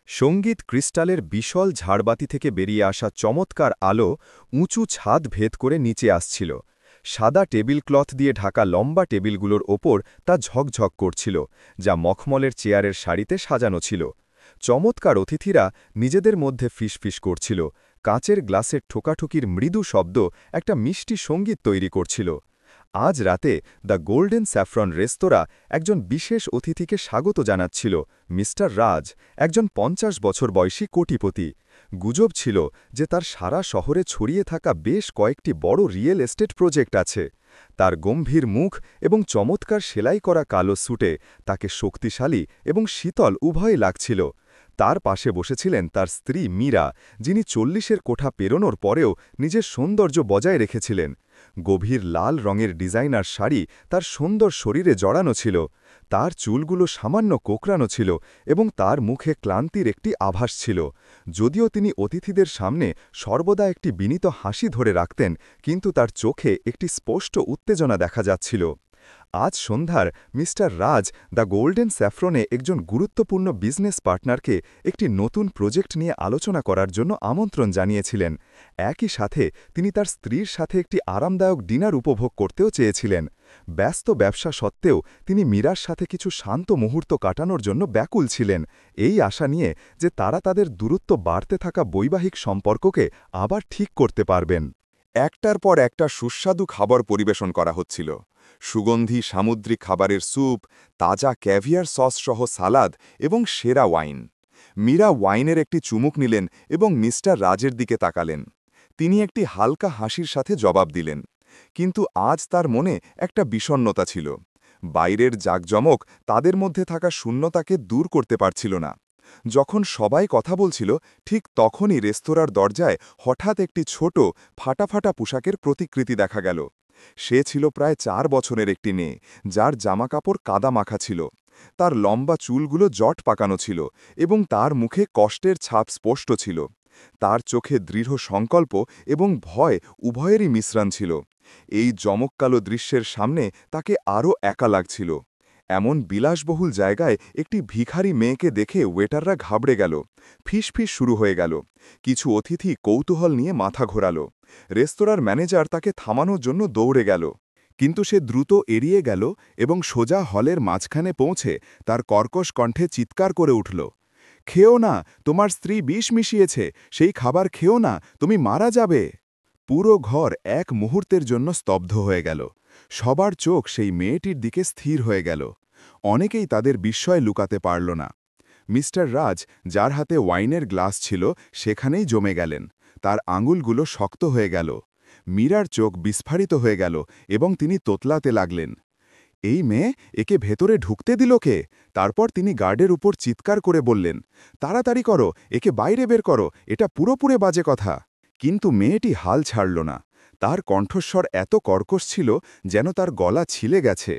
সঙ্গীত ক্রিস্টালের বিশাল ঝাড়বাতি থেকে বেরিয়ে আসা চমৎকার আলো উঁচু ছাদ ভেদ করে নিচে আসছিল। সাদা টেবিল ক্লথ দিয়ে ঢাকা লম্বা টেবিলগুলোর ওপর তা ঝকঝক করছিল, যা মখমলের চেয়ারের সারিতে সাজানো ছিল। চমৎকার অতিথিরা নিজেদের মধ্যে ফিসফিস করছিল, কাঁচের গ্লাসের ঠোকাঠুকির মৃদু শব্দ একটা মিষ্টি সঙ্গীত তৈরি করছিল। আজ রাতে দ্য গোল্ডেন স্যাফরন রেস্তোরাঁ একজন বিশেষ অতিথিকে স্বাগত জানাচ্ছিল, মিস্টার রাজ, একজন ৫০ বছর বয়সী কোটিপতি। গুজব ছিল যে তার সারা শহরে ছড়িয়ে থাকা বেশ কয়েকটি বড় রিয়েল এস্টেট প্রজেক্ট আছে। তার গম্ভীর মুখ এবং চমৎকার সেলাই করা কালো স্যুটে তাকে শক্তিশালী এবং শীতল উভয়ই লাগছিল। তার পাশে বসেছিলেন তার স্ত্রী মীরা, যিনি ৪০-এর কোঠা পেরোনোর পরেও নিজের সৌন্দর্য বজায় রেখেছিলেন। গভীর লাল রঙের ডিজাইনার শাড়ি তার সুন্দর শরীরে জড়ানো ছিল, তার চুলগুলো সামান্য কোঁকড়ানো ছিল এবং তার মুখে ক্লান্তির একটি আভাস ছিল। যদিও তিনি অতিথিদের সামনে সর্বদা একটি বিনীত হাসি ধরে রাখতেন, কিন্তু তার চোখে একটি স্পষ্ট উত্তেজনা দেখা যাচ্ছিল। আজ সন্ধ্যার মিস্টার রাজ দ্য গোল্ডেন স্যাফরনে একজন গুরুত্বপূর্ণ বিজনেস পার্টনারকে একটি নতুন প্রজেক্ট নিয়ে আলোচনা করার জন্য আমন্ত্রণ জানিয়েছিলেন। একই সাথে তিনি তার স্ত্রীর সাথে একটি আরামদায়ক ডিনার উপভোগ করতেও চেয়েছিলেন। ব্যস্ত ব্যবসা সত্ত্বেও তিনি মীরার সাথে কিছু শান্ত মুহূর্ত কাটানোর জন্য ব্যাকুল ছিলেন, এই আশা নিয়ে যে তারা তাদের দূরত্ব বাড়তে থাকা বৈবাহিক সম্পর্ককে আবার ঠিক করতে পারবেন। একটার পর একটা সুস্বাদু খাবার পরিবেশন করা হচ্ছিল। সুগন্ধি সামুদ্রিক খাবারের স্যুপ, তাজা ক্যাভিয়ার সস সহ সালাদ এবং সেরা ওয়াইন। মীরা ওয়াইনের একটি চুমুক নিলেন এবং মিস্টার রাজের দিকে তাকালেন। তিনি একটি হালকা হাসির সাথে জবাব দিলেন, কিন্তু আজ তার মনে একটা বিষণ্ণতা ছিল। বাইরের জাঁকজমক তাদের মধ্যে থাকা শূন্যতাকে দূর করতে পারছিল না। যখন সবাই কথা বলছিল, ঠিক তখনই রেস্তোরাঁর দরজায় হঠাৎ একটি ছোট ফাটাফাটা পোশাকের প্রতিকৃতি দেখা গেল। সে ছিল প্রায় ৪ বছরের একটি মেয়ে, যার জামাকাপড় কাদা মাখা ছিল। তার লম্বা চুলগুলো জট পাকানো ছিল এবং তার মুখে কষ্টের ছাপ স্পষ্ট ছিল। তার চোখে দৃঢ় সংকল্প এবং ভয় উভয়েরই মিশ্রণ ছিল। এই জমকালো দৃশ্যের সামনে তাকে আরও একা লাগছিল। এমন বিলাসবহুল জায়গায় একটি ভিখারি মেয়েকে দেখে ওয়েটাররা ঘাবড়ে গেল। ফিসফিস শুরু হয়ে গেল। কিছু অতিথি কৌতূহল নিয়ে মাথা ঘোরাল। রেস্তোরাঁর ম্যানেজার তাকে থামানোর জন্য দৌড়ে গেল, কিন্তু সে দ্রুত এড়িয়ে গেল এবং সোজা হলের মাঝখানে পৌঁছে তার কর্কশ কণ্ঠে চিৎকার করে উঠল, খেও না, তোমার স্ত্রী বিষ মিশিয়েছে, সেই খাবার খেও না, তুমি মারা যাবে। পুরো ঘর এক মুহূর্তের জন্য স্তব্ধ হয়ে গেল। সবার চোখ সেই মেয়েটির দিকে স্থির হয়ে গেল। অনেকেই তাদের বিস্ময় লুকাতে পারল না। মিস্টার রাজ, যার হাতে ওয়াইনের গ্লাস ছিল, সেখানেই জমে গেলেন। তার আঙুলগুলো শক্ত হয়ে গেল। মীরার চোখ বিস্ফারিত হয়ে গেল এবং তিনি তোতলাতে লাগলেন, এই মেয়ে, একে ভেতরে ঢুকতে দিল কে? তারপর তিনি গার্ডের উপর চিৎকার করে বললেন, তাড়াতাড়ি করো, একে বাইরে বের করো, এটা পুরোপুরি বাজে কথা। কিন্তু মেয়েটি হাল ছাড়ল না। তার কণ্ঠস্বর এত কর্কশ ছিল যেন তার গলা ছিলে গেছে।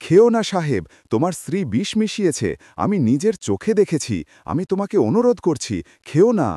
খেও না সাহেব, তোমার স্ত্রী বিষ মিশিয়েছে, আমি নিজের চোখে দেখেছি, আমি তোমাকে অনুরোধ করছি, খেও না।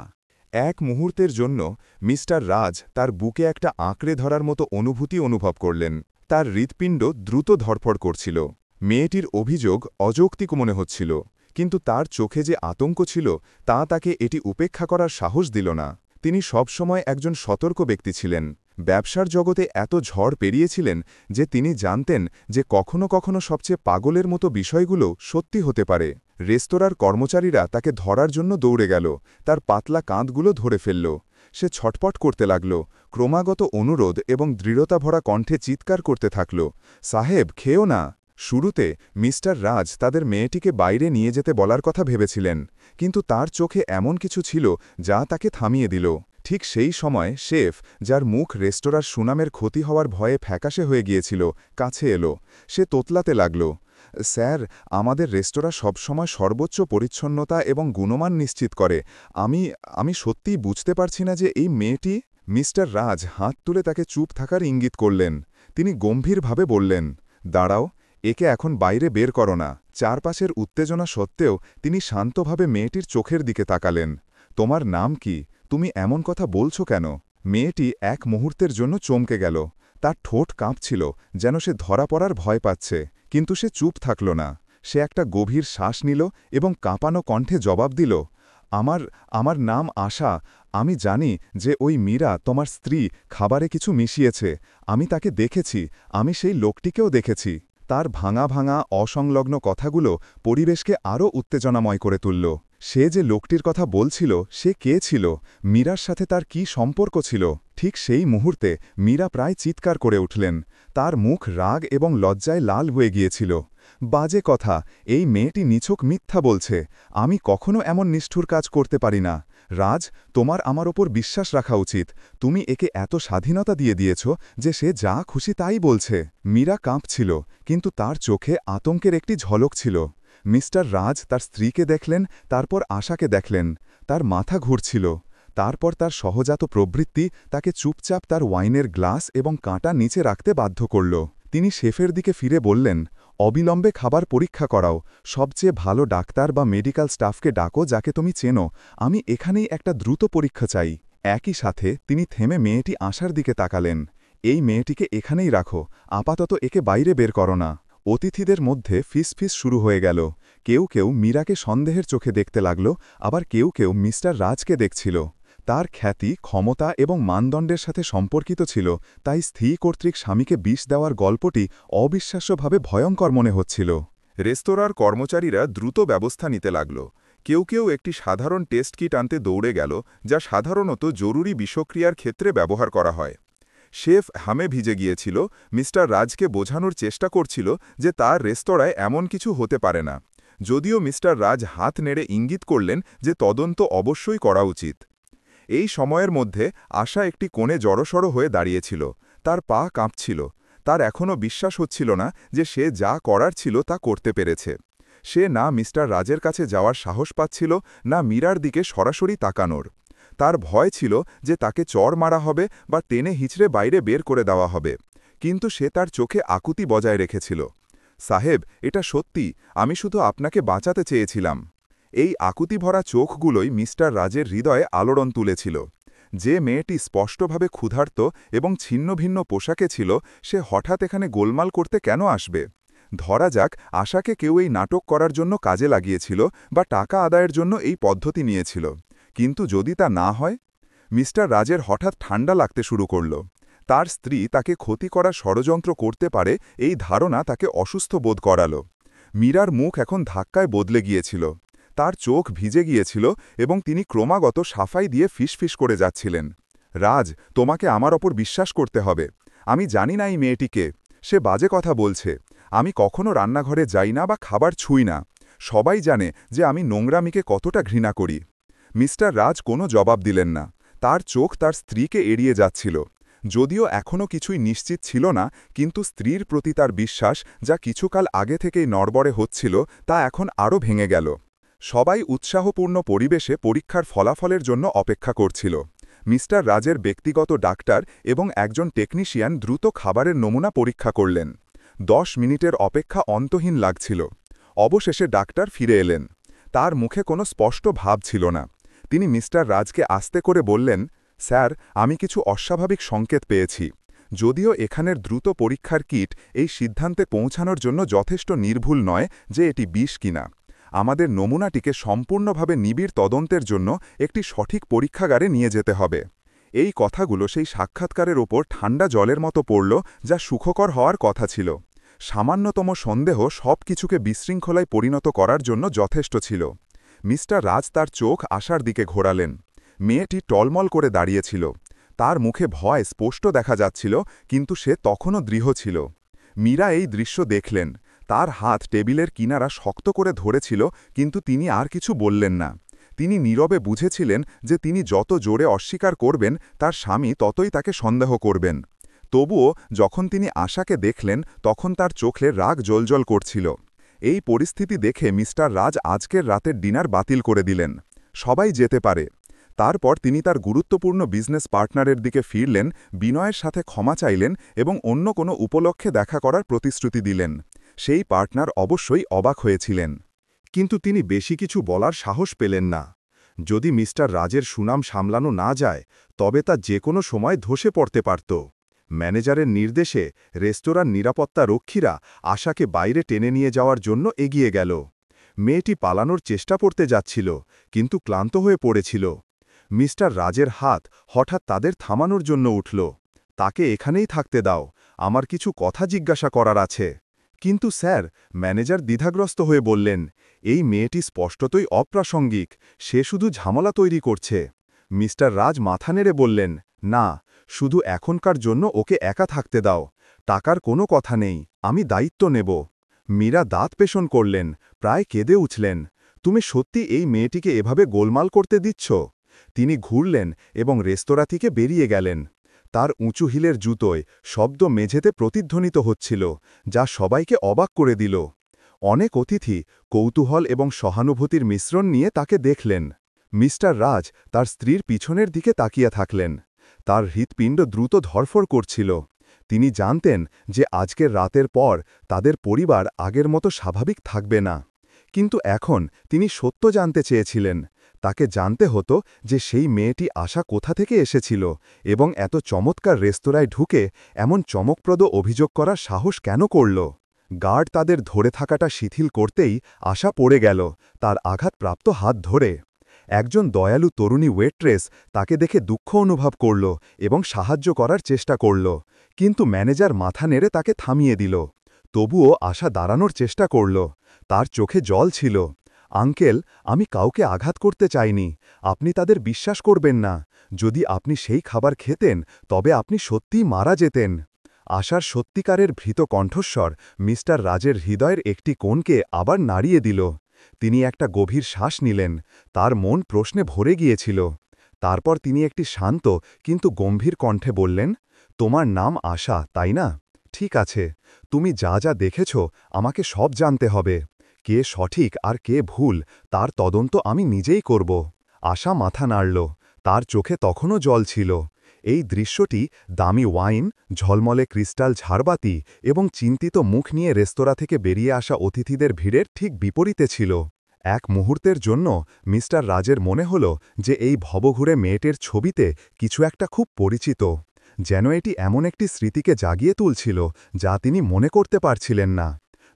এক মুহূর্তের জন্য মিস্টার রাজ তার বুকে একটা আঁকড়ে ধরার মতো অনুভূতি অনুভব করলেন। তার হৃৎপিণ্ড দ্রুত ধড়ফড় করছিল। মেয়েটির অভিযোগ অযৌক্তিক মনে হচ্ছিল, কিন্তু তার চোখে যে আতঙ্ক ছিল তা তাকে এটি উপেক্ষা করার সাহস দিল না। তিনি সবসময় একজন সতর্ক ব্যক্তি ছিলেন। ব্যবসার জগতে এত ঝড় পেরিয়েছিলেন যে তিনি জানতেন যে কখনো কখনো সবচেয়ে পাগলের মতো বিষয়গুলো সত্যি হতে পারে। রেস্তোরাঁর কর্মচারীরা তাকে ধরার জন্য দৌড়ে গেল, তার পাতলা কাঁধগুলো ধরে ফেলল। সে ছটপট করতে লাগল, ক্রমাগত অনুরোধ এবং দৃঢ়তা ভরা কণ্ঠে চিৎকার করতে থাকল, সাহেব, খেও না। শুরুতে মিস্টার রাজ তাদের মেয়েটিকে বাইরে নিয়ে যেতে বলার কথা ভেবেছিলেন, কিন্তু তার চোখে এমন কিছু ছিল যা তাকে থামিয়ে দিল। ঠিক সেই সময় শেফ, যার মুখ রেস্তোরাঁর সুনামের ক্ষতি হওয়ার ভয়ে ফ্যাকাশে হয়ে গিয়েছিল, কাছে এলো। সে তোতলাতে লাগল, স্যার, আমাদের রেস্তোরাঁ সবসময় সর্বোচ্চ পরিচ্ছন্নতা এবং গুণমান নিশ্চিত করে। আমি সত্যিই বুঝতে পারছি না যে এই মেয়েটি। মিস্টার রাজ হাত তুলে তাকে চুপ থাকার ইঙ্গিত করলেন। তিনি গম্ভীরভাবে বললেন, দাঁড়াও, একে এখন বাইরে বের করো না। চারপাশের উত্তেজনা সত্ত্বেও তিনি শান্তভাবে মেয়েটির চোখের দিকে তাকালেন। তোমার নাম কি? তুমি এমন কথা বলছো কেন? মেয়েটি এক মুহূর্তের জন্য চমকে গেল। তার ঠোঁট কাঁপছিল, যেন সে ধরা পড়ার ভয় পাচ্ছে, কিন্তু সে চুপ থাকল না। সে একটা গভীর শ্বাস নিল এবং কাঁপানো কণ্ঠে জবাব দিল, আমার আমার নাম আশা। আমি জানি যে ওই মীরা তোমার স্ত্রী খাবারে কিছু মিশিয়েছে। আমি তাকে দেখেছি, আমি সেই লোকটিকেও দেখেছি। তার ভাঙা ভাঙা অসংলগ্ন কথাগুলো পরিবেশকে আরও উত্তেজনাময় করে তুলল। সে যে লোকটির কথা বলছিল সে কে ছিল, মীরার সাথে তার কি সম্পর্ক ছিল? ঠিক সেই মুহূর্তে মীরা প্রায় চিৎকার করে উঠলেন। তার মুখ রাগ এবং লজ্জায় লাল হয়ে গিয়েছিল। বাজে কথা, এই মেয়েটি নিছক মিথ্যা বলছে। আমি কখনো এমন নিষ্ঠুর কাজ করতে পারি না। রাজ, তোমার আমার ওপর বিশ্বাস রাখা উচিত। তুমি একে এত স্বাধীনতা দিয়ে দিয়েছ যে সে যা খুশি তাই বলছে। মীরা কাঁপছিল, কিন্তু তার চোখে আতঙ্কের একটি ঝলক ছিল। মিস্টার রাজ তার স্ত্রীকে দেখলেন, তারপর আশাকে দেখলেন। তার মাথা ঘুরছিল। তারপর তার সহজাত প্রবৃত্তি তাকে চুপচাপ তার ওয়াইনের গ্লাস এবং কাঁটা নিচে রাখতে বাধ্য করল। তিনি শেফের দিকে ফিরে বললেন, অবিলম্বে খাবার পরীক্ষা করাও। সবচেয়ে ভালো ডাক্তার বা মেডিকেল স্টাফকে ডাকো যাকে তুমি চেনো। আমি এখানেই একটা দ্রুত পরীক্ষা চাই। একই সাথে তিনি থেমে মেয়েটি আশার দিকে তাকালেন। এই মেয়েটিকে এখানেই রাখো, আপাতত একে বাইরে বের করো না। অতিথিদের মধ্যে ফিসফিস শুরু হয়ে গেল। কেউ কেউ মীরাকে সন্দেহের চোখে দেখতে লাগল, আবার কেউ কেউ মিস্টার রাজকে দেখছিল। তার খ্যাতি, ক্ষমতা এবং মানদণ্ডের সাথে সম্পর্কিত ছিল, তাই স্ত্রী কর্তৃক স্বামীকে বিষ দেওয়ার গল্পটি অবিশ্বাস্যভাবে ভয়ঙ্কর মনে হচ্ছিল। রেস্তোরাঁর কর্মচারীরা দ্রুত ব্যবস্থা নিতে লাগল। কেউ কেউ একটি সাধারণ টেস্ট কিট আনতে দৌড়ে গেল, যা সাধারণত জরুরি বিষক্রিয়ার ক্ষেত্রে ব্যবহার করা হয়। শেফ হামে ভিজে গিয়েছিল, মিস্টার রাজকে বোঝানোর চেষ্টা করছিল যে তার রেস্তোরাঁয় এমন কিছু হতে পারে না, যদিও মিস্টার রাজ হাত নেড়ে ইঙ্গিত করলেন যে তদন্ত অবশ্যই করা উচিত। এই সময়ের মধ্যে আশা একটি কোণে জড়সড় হয়ে দাঁড়িয়েছিল। তার পা কাঁপছিল। তার এখনও বিশ্বাস হচ্ছিল না যে সে যা করার ছিল তা করতে পেরেছে। সে না মিস্টার রাজের কাছে যাওয়ার সাহস পাচ্ছিল, না মীরার দিকে সরাসরি তাকানোর। তার ভয় ছিল যে তাকে চড় মারা হবে বা টেনে হিঁচড়ে বাইরে বের করে দেওয়া হবে। কিন্তু সে তার চোখে আকুতি বজায় রেখেছিল। সাহেব, এটা সত্যি, আমি শুধু আপনাকে বাঁচাতে চেয়েছিলাম। এই আকুতিভরা চোখগুলোই মিস্টার রাজের হৃদয়ে আলোড়ন তুলেছিল। যে মেয়েটি স্পষ্টভাবে ক্ষুধার্ত এবং ছিন্নভিন্ন পোশাকে ছিল, সে হঠাৎ এখানে গোলমাল করতে কেন আসবে? ধরা যাক আশাকে কেউ এই নাটক করার জন্য কাজে লাগিয়েছিল বা টাকা আদায়ের জন্য এই পদ্ধতি নিয়েছিল। কিন্তু যদি তা না হয়? মিস্টার রাজের হঠাৎ ঠান্ডা লাগতে শুরু করল। তার স্ত্রী তাকে ক্ষতি করার ষড়যন্ত্র করতে পারে এই ধারণা তাকে অসুস্থ বোধ করাল। মীরার মুখ এখন ধাক্কায় বদলে গিয়েছিল। তার চোখ ভিজে গিয়েছিল এবং তিনি ক্রমাগত সাফাই দিয়ে ফিসফিস করে যাচ্ছিলেন। রাজ, তোমাকে আমার ওপর বিশ্বাস করতে হবে। আমি জানি না এই মেয়েটিকে। সে বাজে কথা বলছে। আমি কখনো রান্নাঘরে যাই না বা খাবার ছুঁই না। সবাই জানে যে আমি নোংরামিকে কতটা ঘৃণা করি। মিস্টার রাজ কোনো জবাব দিলেন না। তার চোখ তার স্ত্রীকে এড়িয়ে যাচ্ছিল। যদিও এখনও কিছুই নিশ্চিত ছিল না, কিন্তু স্ত্রীর প্রতি তার বিশ্বাস, যা কিছুকাল আগে থেকেই নড়বড়ে হচ্ছিল, তা এখন আরও ভেঙে গেল। সবাই উৎসাহপূর্ণ পরিবেশে পরীক্ষার ফলাফলের জন্য অপেক্ষা করছিল। মিস্টার রাজের ব্যক্তিগত ডাক্তার এবং একজন টেকনিশিয়ান দ্রুত খাবারের নমুনা পরীক্ষা করলেন। 10 মিনিটের অপেক্ষা অন্তহীন লাগছিল। অবশেষে ডাক্তার ফিরে এলেন। তার মুখে কোনো স্পষ্ট ভাব ছিল না। তিনি মিস্টার রাজকে আস্তে করে বললেন, স্যার, আমি কিছু অস্বাভাবিক সংকেত পেয়েছি। যদিও এখানের দ্রুত পরীক্ষার কিট এই সিদ্ধান্তে পৌঁছানোর জন্য যথেষ্ট নির্ভুল নয় যে এটি বিষ কিনা। আমাদের নমুনাটিকে সম্পূর্ণভাবে নিবিড় তদন্তের জন্য একটি সঠিক পরীক্ষাগারে নিয়ে যেতে হবে। এই কথাগুলো সেই সাক্ষাৎকারের ওপর ঠান্ডা জলের মতো পড়ল, যা সুখকর হওয়ার কথা ছিল। সামান্যতম সন্দেহ সব কিছুকে বিশৃঙ্খলায় পরিণত করার জন্য যথেষ্ট ছিল। মিস্টার রাজ তার চোখ আশার দিকে ঘোরালেন। মেয়েটি টলমল করে দাঁড়িয়েছিল। তার মুখে ভয় স্পষ্ট দেখা যাচ্ছিল, কিন্তু সে তখনও দৃঢ় ছিল। মীরা এই দৃশ্য দেখলেন। তার হাত টেবিলের কিনারা শক্ত করে ধরেছিল, কিন্তু তিনি আর কিছু বললেন না। তিনি নীরবে বুঝেছিলেন যে তিনি যত জোরে অস্বীকার করবেন, তার স্বামী ততই তাকে সন্দেহ করবেন। তবুও যখন তিনি আশাকে দেখলেন, তখন তার চোখে রাগ জ্বলজ্বল করছিল। এই পরিস্থিতি দেখে মিস্টার রাজ আজকের রাতের ডিনার বাতিল করে দিলেন। সবাই যেতে পারে। তারপর তিনি তার গুরুত্বপূর্ণ বিজনেস পার্টনারের দিকে ফিরলেন, বিনয়ের সাথে ক্ষমা চাইলেন এবং অন্য কোনো উপলক্ষে দেখা করার প্রতিশ্রুতি দিলেন। সেই পার্টনার অবশ্যই অবাক হয়েছিলেন। কিন্তু তিনি বেশি কিছু বলার সাহস পেলেন না। যদি মিস্টার রাজের সুনাম সামলানো না যায়, তবে তা যে কোনো সময় ধসে পড়তে পারত। ম্যানেজারের নির্দেশে রেস্তোরাঁর নিরাপত্তা রক্ষীরা আশাকে বাইরে টেনে নিয়ে যাওয়ার জন্য এগিয়ে গেল। মেয়েটি পালানোর চেষ্টা করতে যাচ্ছিল, কিন্তু ক্লান্ত হয়ে পড়েছিল। মিস্টার রাজের হাত হঠাৎ তাদের থামানোর জন্য উঠল। তাকে এখানেই থাকতে দাও, আমার কিছু কথা জিজ্ঞাসা করার আছে। কিন্তু স্যার, ম্যানেজার দ্বিধাগ্রস্ত হয়ে বললেন, এই মেয়েটি স্পষ্টতই অপ্রাসঙ্গিক, সে শুধু ঝামেলা তৈরি করছে। মিস্টার রাজ মাথা নেড়ে বললেন, না, শুধু এখনকার জন্য ওকে একা থাকতে দাও। টাকার কোনো কথা নেই, আমি দায়িত্ব নেব। মীরা দাঁত পেষণ করলেন, প্রায় কেঁদে উঠলেন। তুমি সত্যি এই মেয়েটিকে এভাবে গোলমাল করতে দিচ্ছ? তিনি ঘুরলেন এবং রেস্তোরাঁ থেকে বেরিয়ে গেলেন। তার উঁচু হিলের জুতোয় শব্দ মেঝেতে প্রতিধ্বনিত হচ্ছিল, যা সবাইকে অবাক করে দিল। অনেক অতিথি কৌতূহল এবং সহানুভূতির মিশ্রণ নিয়ে তাকে দেখলেন। মিস্টার রাজ তার স্ত্রীর পিছনের দিকে তাকিয়ে থাকলেন। তার হৃৎপিণ্ড দ্রুত ধরফর করছিল। তিনি জানতেন যে আজকের রাতের পর তাদের পরিবার আগের মতো স্বাভাবিক থাকবে না। কিন্তু এখন তিনি সত্য জানতে চেয়েছিলেন। তাকে জানতে হতো যে সেই মেয়েটি আশা কোথা থেকে এসেছিল এবং এত চমৎকার রেস্তোরাঁয় ঢুকে এমন চমকপ্রদ অভিযোগ করার সাহস কেন করল। গার্ড তাদের ধরে থাকাটা শিথিল করতেই আশা পড়ে গেল তার আঘাতপ্রাপ্ত হাত ধরে। একজন দয়ালু তরুণী ওয়েট্রেস তাকে দেখে দুঃখ অনুভব করল এবং সাহায্য করার চেষ্টা করল, কিন্তু ম্যানেজার মাথা নেড়ে তাকে থামিয়ে দিল। তবুও আশা দাঁড়ানোর চেষ্টা করল। তার চোখে জল ছিল। আঙ্কেল, আমি কাউকে আঘাত করতে চাইনি, আপনি তাদের বিশ্বাস করবেন না। যদি আপনি সেই খাবার খেতেন তবে আপনি সত্যিই মারা যেতেন। আশার সত্যিকারের ভীত কণ্ঠস্বর মিস্টার রাজের হৃদয়ের একটি কোণকে আবার নাড়িয়ে দিল। তিনি একটা গভীর শ্বাস নিলেন। তার মন প্রশ্নে ভরে গিয়েছিল। তারপর তিনি একটি শান্ত কিন্তু গম্ভীর কণ্ঠে বললেন, তোমার নাম আশা, তাই না? ঠিক আছে, তুমি যা যা দেখেছ আমাকে সব জানতে হবে। কে সঠিক আর কে ভুল তার তদন্ত আমি নিজেই করব। আশা মাথা নাড়ল। তার চোখে তখনও জল ছিল। এই দৃশ্যটি দামি ওয়াইন, ঝলমলে ক্রিস্টাল ঝাড়বাতি এবং চিন্তিত মুখ নিয়ে রেস্তোরাঁ থেকে বেরিয়ে আসা অতিথিদের ভিড়ের ঠিক বিপরীতে ছিল। এক মুহূর্তের জন্য মিস্টার রাজের মনে হল যে এই ভবঘুরে মেয়েটির ছবিতে কিছু একটা খুব পরিচিত, যেন এটি এমন একটি স্মৃতিকে জাগিয়ে তুলছিল যা তিনি মনে করতে পারছিলেন না।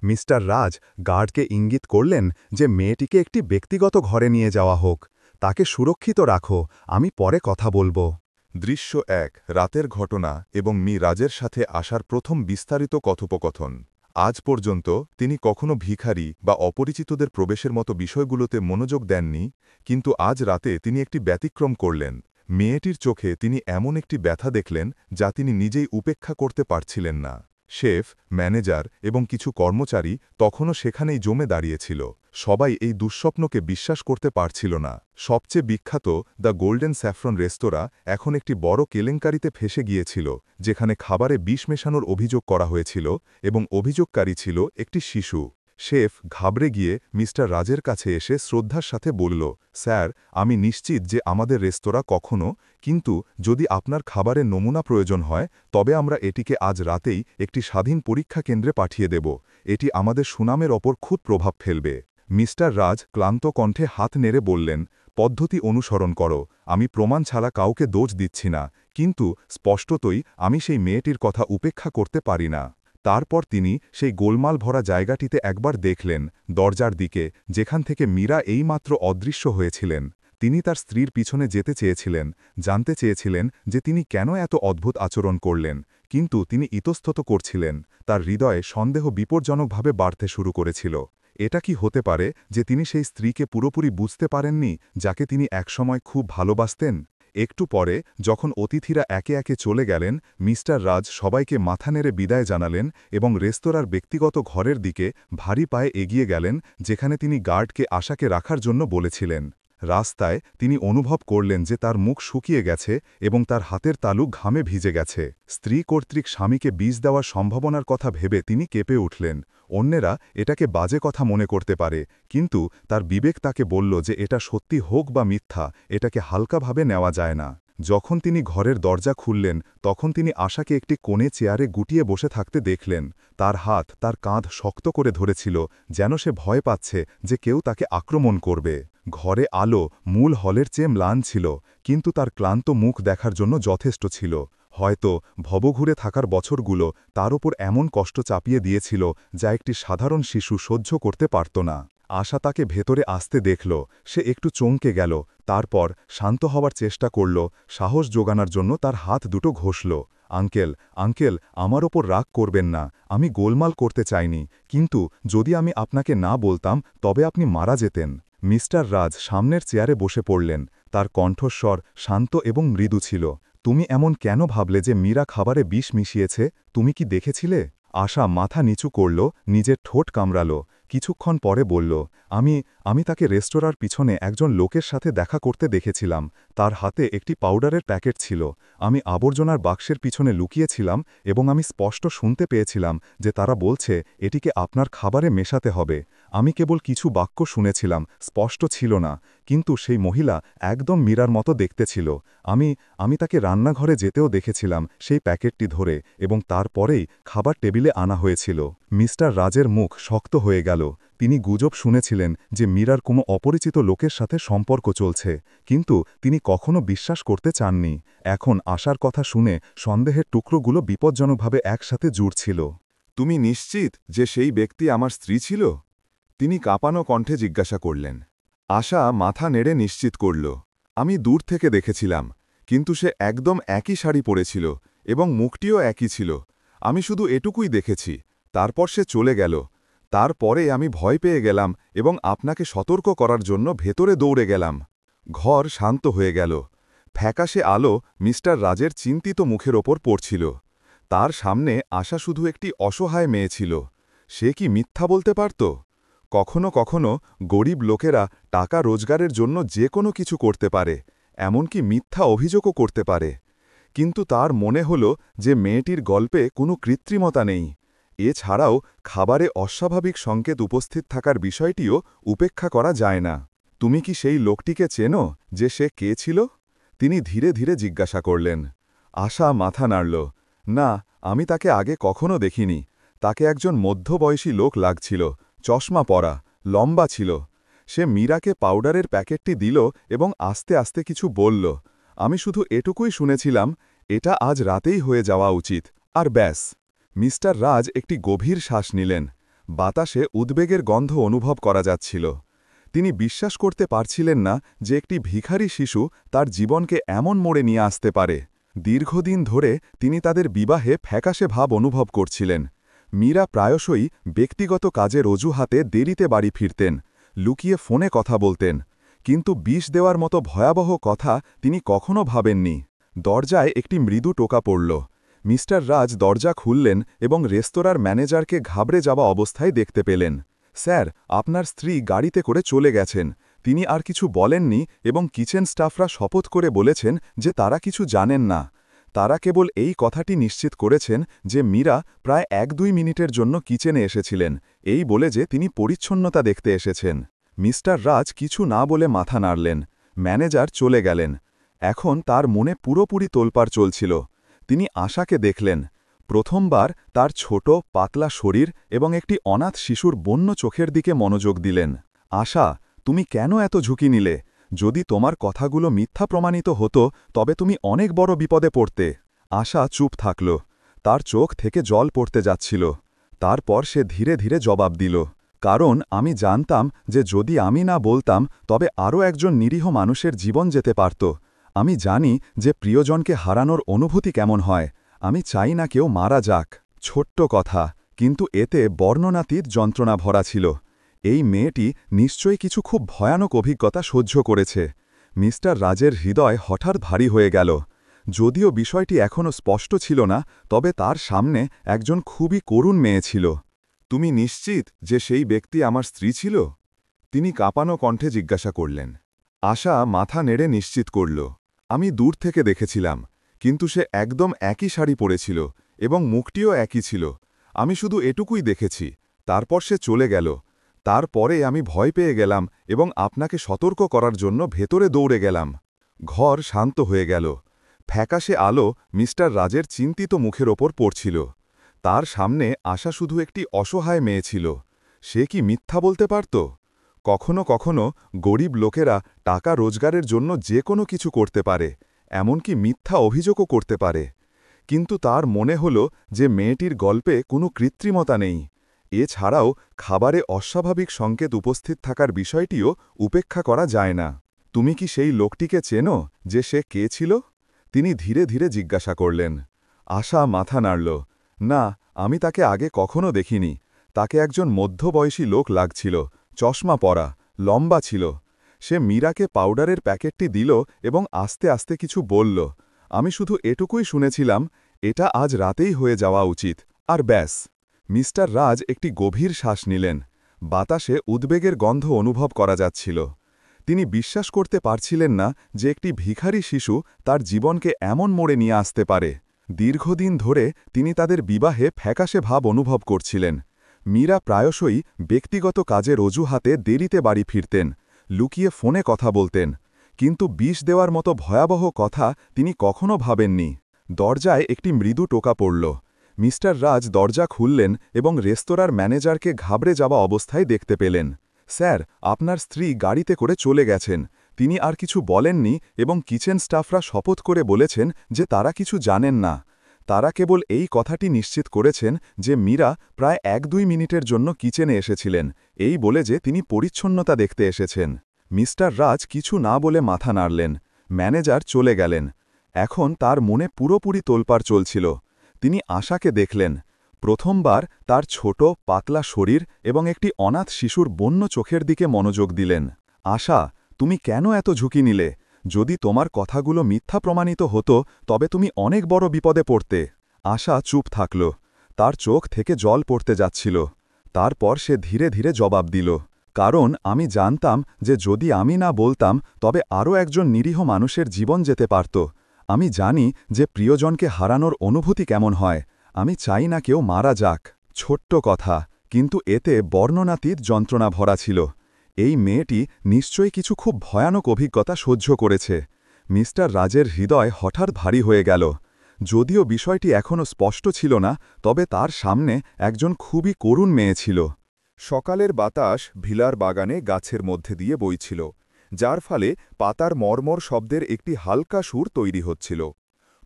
মিস্টার রাজ গার্ডকে ইঙ্গিত করলেন যে মেয়েটিকে একটি ব্যক্তিগত ঘরে নিয়ে যাওয়া হোক। তাকে সুরক্ষিত রাখো, আমি পরে কথা বলবো। দৃশ্য ১, রাতের ঘটনা এবং মি রাজের সাথে আসার প্রথম বিস্তারিত কথোপকথন। আজ পর্যন্ত তিনি কখনো ভিখারি বা অপরিচিতদের প্রবেশের মতো বিষয়গুলোতে মনোযোগ দেননি, কিন্তু আজ রাতে তিনি একটি ব্যতিক্রম করলেন। মেয়েটির চোখে তিনি এমন একটি ব্যথা দেখলেন যা তিনি নিজেই উপেক্ষা করতে পারছিলেন না। শেফ, ম্যানেজার এবং কিছু কর্মচারী তখনও সেখানেই জমে দাঁড়িয়েছিল। সবাই এই দুঃস্বপ্নকে বিশ্বাস করতে পারছিল না। সবচেয়ে বিখ্যাত দ্য গোল্ডেন স্যাফরন রেস্তোরাঁ এখন একটি বড় কেলেঙ্কারিতে ফেসে গিয়েছিল, যেখানে খাবারে বিষ মেশানোর অভিযোগ করা হয়েছিল এবং অভিযোগকারী ছিল একটি শিশু। শেফ ঘাবড়ে গিয়ে মিস্টার রাজের কাছে এসে শ্রদ্ধার সাথে বলল, স্যার, আমি নিশ্চিত যে আমাদের রেস্তোরাঁ কখনো, কিন্তু যদি আপনার খাবারের নমুনা প্রয়োজন হয় তবে আমরা এটিকে আজ রাতেই একটি স্বাধীন পরীক্ষা কেন্দ্রে পাঠিয়ে দেব। এটি আমাদের সুনামের ওপর খুব প্রভাব ফেলবে। মিস্টার রাজ ক্লান্ত কণ্ঠে হাত নেড়ে বললেন, পদ্ধতি অনুসরণ করো, আমি প্রমাণ ছাড়া কাউকে দোষ দিচ্ছি না, কিন্তু স্পষ্টতই আমি সেই মেয়েটির কথা উপেক্ষা করতে পারি না। তারপর তিনি সেই গোলমাল ভরা জায়গাটিতে একবার দেখলেন, দরজার দিকে, যেখান থেকে মীরা এইমাত্র অদৃশ্য হয়েছিলেন। তিনি তার স্ত্রীর পিছনে যেতে চেয়েছিলেন, জানতে চেয়েছিলেন যে তিনি কেন এত অদ্ভুত আচরণ করলেন, কিন্তু তিনি ইতস্তত করছিলেন। তার হৃদয়ে সন্দেহ বিপজ্জনকভাবে বাড়তে শুরু করেছিল। এটা কি হতে পারে যে তিনি সেই স্ত্রীকে পুরোপুরি বুঝতে পারেননি, যাকে তিনি একসময় খুব ভালোবাসতেন? একটু পরে যখন অতিথিরা একে একে চলে গেলেন, মিস্টার রাজ সবাইকে মাথা নেড়ে বিদায় জানালেন এবং রেস্তোরাঁর ব্যক্তিগত ঘরের দিকে ভারী পায়ে এগিয়ে গেলেন, যেখানে তিনি গার্ডকে আশাকে রাখার জন্য বলেছিলেন। রাস্তায় তিনি অনুভব করলেন যে তার মুখ শুকিয়ে গেছে এবং তার হাতের তালু ঘামে ভিজে গেছে। স্ত্রী কর্তৃক স্বামীকে বিষ দেওয়ার সম্ভাবনার কথা ভেবে তিনি কেঁপে উঠলেন। অন্যেরা এটাকে বাজে কথা মনে করতে পারে, কিন্তু তার বিবেক তাকে বলল যে এটা সত্যি হোক বা মিথ্যা, এটাকে হালকাভাবে নেওয়া যায় না। যখন তিনি ঘরের দরজা খুললেন তখন তিনি আশাকে একটি কোণে চেয়ারে গুটিয়ে বসে থাকতে দেখলেন। তার হাত তার কাঁধ শক্ত করে ধরেছিল, যেন সে ভয় পাচ্ছে যে কেউ তাকে আক্রমণ করবে। ঘরে আলো মূল হলের চেয়ে ম্লান ছিল, কিন্তু তার ক্লান্ত মুখ দেখার জন্য যথেষ্ট ছিল। হয়তো ভবঘুরে থাকার বছরগুলো তার ওপর এমন কষ্ট চাপিয়ে দিয়েছিল যা একটি সাধারণ শিশু সহ্য করতে পারত না। আশা তাকে ভেতরে আসতে দেখল। সে একটু চমকে গেল, তারপর শান্ত হওয়ার চেষ্টা করল, সাহস জোগানোর জন্য তার হাত দুটো ঘষল। আঙ্কেল, আঙ্কেল, আমার ওপর রাগ করবেন না, আমি গোলমাল করতে চাইনি, কিন্তু যদি আমি আপনাকে না বলতাম তবে আপনি মারা যেতেন। মিস্টার রাজ সামনের চেয়ারে বসে পড়লেন। তার কণ্ঠস্বর শান্ত এবং মৃদু ছিল। তুমি এমন কেন ভাবলে যে মীরা খাবারে বিষ মিশিয়েছে? তুমি কি দেখেছিলে? আশা মাথা নিচু করল, নিজের ঠোঁট কামড়াল। কিছুক্ষণ পরে বলল, আমি তাকে রেস্তোরাঁর পিছনে একজন লোকের সাথে দেখা করতে দেখেছিলাম। তার হাতে একটি পাউডারের প্যাকেট ছিল। আমি আবর্জনার বাক্সের পিছনে লুকিয়েছিলাম এবং আমি স্পষ্ট শুনতে পেয়েছিলাম যে তারা বলছে এটিকে আপনার খাবারে মেশাতে হবে। আমি কেবল কিছু বাক্য শুনেছিলাম, স্পষ্ট ছিল না, কিন্তু সেই মহিলা একদম মীরার মতো দেখতে ছিল। আমি তাকে রান্নাঘরে যেতেও দেখেছিলাম সেই প্যাকেটটি ধরে, এবং তারপরেই খাবার টেবিলে আনা হয়েছিল। মিস্টার রাজের মুখ শক্ত হয়ে গেল। তিনি গুজব শুনেছিলেন যে মীরার কোনো অপরিচিত লোকের সাথে সম্পর্ক চলছে, কিন্তু তিনি কখনো বিশ্বাস করতে চাননি। এখন আশার কথা শুনে সন্দেহের টুকরোগুলো বিপজ্জনকভাবে একসাথে জুড়ছিল। তুমি নিশ্চিত যে সেই ব্যক্তি আমার স্ত্রী ছিল? তিনি কাঁপানো কণ্ঠে জিজ্ঞাসা করলেন। আশা মাথা নেড়ে নিশ্চিত করল। আমি দূর থেকে দেখেছিলাম, কিন্তু সে একদম একই শাড়ি পরেছিল এবং মুখটিও একই ছিল। আমি শুধু এটুকুই দেখেছি। তারপর সে চলে গেল। তারপরে আমি ভয় পেয়ে গেলাম এবং আপনাকে সতর্ক করার জন্য ভেতরে দৌড়ে গেলাম। ঘর শান্ত হয়ে গেল। ফ্যাকাশে আলো মিস্টার রাজের চিন্তিত মুখের ওপর পড়ছিল। তার সামনে আশা শুধু একটি অসহায় মেয়ে ছিল। সে কি মিথ্যা বলতে পারত? কখনো কখনো গরিব লোকেরা টাকা রোজগারের জন্য যে কোনো কিছু করতে পারে, এমনকি মিথ্যা অভিযোগও করতে পারে। কিন্তু তার মনে হল যে মেয়েটির গল্পে কোনো কৃত্রিমতা নেই। এছাড়াও খাবারে অস্বাভাবিক সংকেত উপস্থিত থাকার বিষয়টিও উপেক্ষা করা যায় না। তুমি কি সেই লোকটিকে চেনো যে সে কে ছিল? তিনি ধীরে ধীরে জিজ্ঞাসা করলেন। আশা মাথা নাড়ল। না, আমি তাকে আগে কখনো দেখিনি। তাকে একজন মধ্যবয়সী লোক লাগছিল, চশমা পরা, লম্বা ছিল। সে মীরাকে পাউডারের প্যাকেটটি দিল এবং আস্তে আস্তে কিছু বলল। আমি শুধু এটুকুই শুনেছিলাম, এটা আজ রাতেই হয়ে যাওয়া উচিত, আর ব্যাস। মিস্টার রাজ একটি গভীর শ্বাস নিলেন। বাতাসে উদ্বেগের গন্ধ অনুভব করা যাচ্ছিল। তিনি বিশ্বাস করতে পারছিলেন না যে একটি ভিখারি শিশু তার জীবনকে এমন মোড়ে নিয়ে আসতে পারে। দীর্ঘদিন ধরে তিনি তাদের বিবাহে ফ্যাকাশে ভাব অনুভব করছিলেন। মীরা প্রায়শই ব্যক্তিগত কাজের অজুহাতে দেরিতে বাড়ি ফিরতেন, লুকিয়ে ফোনে কথা বলতেন, কিন্তু বিষ দেওয়ার মতো ভয়াবহ কথা তিনি কখনো ভাবেননি। দরজায় একটি মৃদু টোকা পড়ল। মিস্টার রাজ দরজা খুললেন এবং রেস্তোরাঁর ম্যানেজারকে ঘাবড়ে যাওয়া অবস্থায় দেখতে পেলেন। স্যার, আপনার স্ত্রী গাড়িতে করে চলে গেছেন। তিনি আর কিছু বলেননি এবং কিচেন স্টাফরা শপথ করে বলেছেন যে তারা কিছু জানেন না। তারা কেবল এই কথাটি নিশ্চিত করেছেন যে মীরা প্রায় ১-২ মিনিটের জন্য কিচেনে এসেছিলেন, এই বলে যে তিনি পরিচ্ছন্নতা দেখতে এসেছেন। মিস্টার রাজ কিছু না বলে মাথা নাড়লেন। ম্যানেজার চলে গেলেন। এখন তার মনে পুরোপুরি তোলপাড় চলছিল। তিনি আশাকে দেখলেন। প্রথমবার তার ছোট পাতলা শরীর এবং একটি অনাথ শিশুর বন্য চোখের দিকে মনোযোগ দিলেন। আশা, তুমি কেন এত ঝুঁকি নিলে? যদি তোমার কথাগুলো মিথ্যা প্রমাণিত হতো তবে তুমি অনেক বড় বিপদে পড়তে। আশা চুপ থাকল। তার চোখ থেকে জল পড়তে যাচ্ছিল। তারপর সে ধীরে ধীরে জবাব দিল, কারণ আমি জানতাম যে যদি আমি না বলতাম তবে আরও একজন নিরীহ মানুষের জীবন যেতে পারত। আমি জানি যে প্রিয়জনকে হারানোর অনুভূতি কেমন হয়। আমি চাই না কেউ মারা যাক। ছোট্ট কথা, কিন্তু এতে বর্ণনাতীত যন্ত্রণা ভরা ছিল। এই মেয়েটি নিশ্চয়ই কিছু খুব ভয়ানক অভিজ্ঞতা সহ্য করেছে। মিস্টার রাজের হৃদয় হঠাৎ ভারী হয়ে গেল। যদিও বিষয়টি এখনও স্পষ্ট ছিল না, তবে তার সামনে একজন খুবই করুণ মেয়ে ছিল। তুমি নিশ্চিত যে সেই ব্যক্তি আমার স্ত্রী ছিল? তিনি কাঁপানো কণ্ঠে জিজ্ঞাসা করলেন। আশা মাথা নেড়ে নিশ্চিত করল। আমি দূর থেকে দেখেছিলাম, কিন্তু সে একদম একই শাড়ি পরেছিল এবং মুখটিও একই ছিল। আমি শুধু এটুকুই দেখেছি। তারপর সে চলে গেল। তারপরে আমি ভয় পেয়ে গেলাম এবং আপনাকে সতর্ক করার জন্য ভেতরে দৌড়ে গেলাম। ঘর শান্ত হয়ে গেল। ফ্যাকাশে আলো মিস্টার রাজের চিন্তিত মুখের ওপর পড়ছিল। তার সামনে আশা শুধু একটি অসহায় মেয়ে ছিল। সে কি মিথ্যা বলতে পারত? কখনো কখনো গরিব লোকেরা টাকা রোজগারের জন্য যে কোনো কিছু করতে পারে, এমনকি মিথ্যা অভিযোগও করতে পারে। কিন্তু তার মনে হল যে মেয়েটির গল্পে কোনো কৃত্রিমতা নেই। এছাড়াও খাবারে অস্বাভাবিক সংকেত উপস্থিত থাকার বিষয়টিও উপেক্ষা করা যায় না। তুমি কি সেই লোকটিকে চেনো যে সে কে ছিল? তিনি ধীরে ধীরে জিজ্ঞাসা করলেন। আশা মাথা নাড়ল। না, আমি তাকে আগে কখনো দেখিনি। তাকে একজন মধ্যবয়সী লোক লাগছিল, চশমা পরা, লম্বা ছিল। সে মীরাকে পাউডারের প্যাকেটটি দিল এবং আস্তে আস্তে কিছু বলল। আমি শুধু এটুকুই শুনেছিলাম, এটা আজ রাতেই হয়ে যাওয়া উচিত, আর ব্যাস। মিস্টার রাজ একটি গভীর শ্বাস নিলেন। বাতাসে উদ্বেগের গন্ধ অনুভব করা যাচ্ছিল। তিনি বিশ্বাস করতে পারছিলেন না যে একটি ভিখারি শিশু তার জীবনকে এমন মোড়ে নিয়ে আসতে পারে। দীর্ঘদিন ধরে তিনি তাদের বিবাহে ফ্যাকাশে ভাব অনুভব করছিলেন। মীরা প্রায়শই ব্যক্তিগত কাজের অজুহাতে দেরিতে বাড়ি ফিরতেন, লুকিয়ে ফোনে কথা বলতেন, কিন্তু বিষ দেওয়ার মতো ভয়াবহ কথা তিনি কখনো ভাবেননি। দরজায় একটি মৃদু টোকা পড়ল। মিস্টার রাজ দরজা খুললেন এবং রেস্তোরাঁর ম্যানেজারকে ঘাবড়ে যাওয়া অবস্থায় দেখতে পেলেন। স্যার, আপনার স্ত্রী গাড়িতে করে চলে গেছেন। তিনি আর কিছু বলেননি এবং কিচেন স্টাফরা শপথ করে বলেছেন যে তারা কিছু জানেন না। তারা কেবল এই কথাটি নিশ্চিত করেছেন যে মীরা প্রায় ১-২ মিনিটের জন্য কিচেনে এসেছিলেন, এই বলে যে তিনি পরিচ্ছন্নতা দেখতে এসেছেন। মিস্টার রাজ কিছু না বলে মাথা নাড়লেন। ম্যানেজার চলে গেলেন। এখন তার মনে পুরোপুরি তোলপাড় চলছিল। তিনি আশাকে দেখলেন। প্রথমবার তার ছোট পাতলা শরীর এবং একটি অনাথ শিশুর বন্য চোখের দিকে মনোযোগ দিলেন। আশা, তুমি কেন এত ঝুঁকি নিলে? যদি তোমার কথাগুলো মিথ্যা প্রমাণিত হতো তবে তুমি অনেক বড় বিপদে পড়তে। আশা চুপ থাকল। তার চোখ থেকে জল পড়তে যাচ্ছিল। তারপর সে ধীরে ধীরে জবাব দিল, কারণ আমি জানতাম যে যদি আমি না বলতাম তবে আরও একজন নিরীহ মানুষের জীবন যেতে পারত। আমি জানি যে প্রিয়জনকে হারানোর অনুভূতি কেমন হয়। আমি চাই না কেউ মারা যাক। ছোট্ট কথা, কিন্তু এতে বর্ণনাতীত যন্ত্রণা ভরা ছিল। এই মেয়েটি নিশ্চয়ই কিছু খুব ভয়ানক অভিজ্ঞতা সহ্য করেছে। মিস্টার রাজের হৃদয় হঠাৎ ভারী হয়ে গেল। যদিও বিষয়টি এখনও স্পষ্ট ছিল না, তবে তার সামনে একজন খুবই করুণ মেয়ে ছিল। সকালের বাতাস ভিলার বাগানে গাছের মধ্যে দিয়ে বইছিল, যার ফলে পাতার মর্মর শব্দের একটি হালকা সুর তৈরি হচ্ছিল।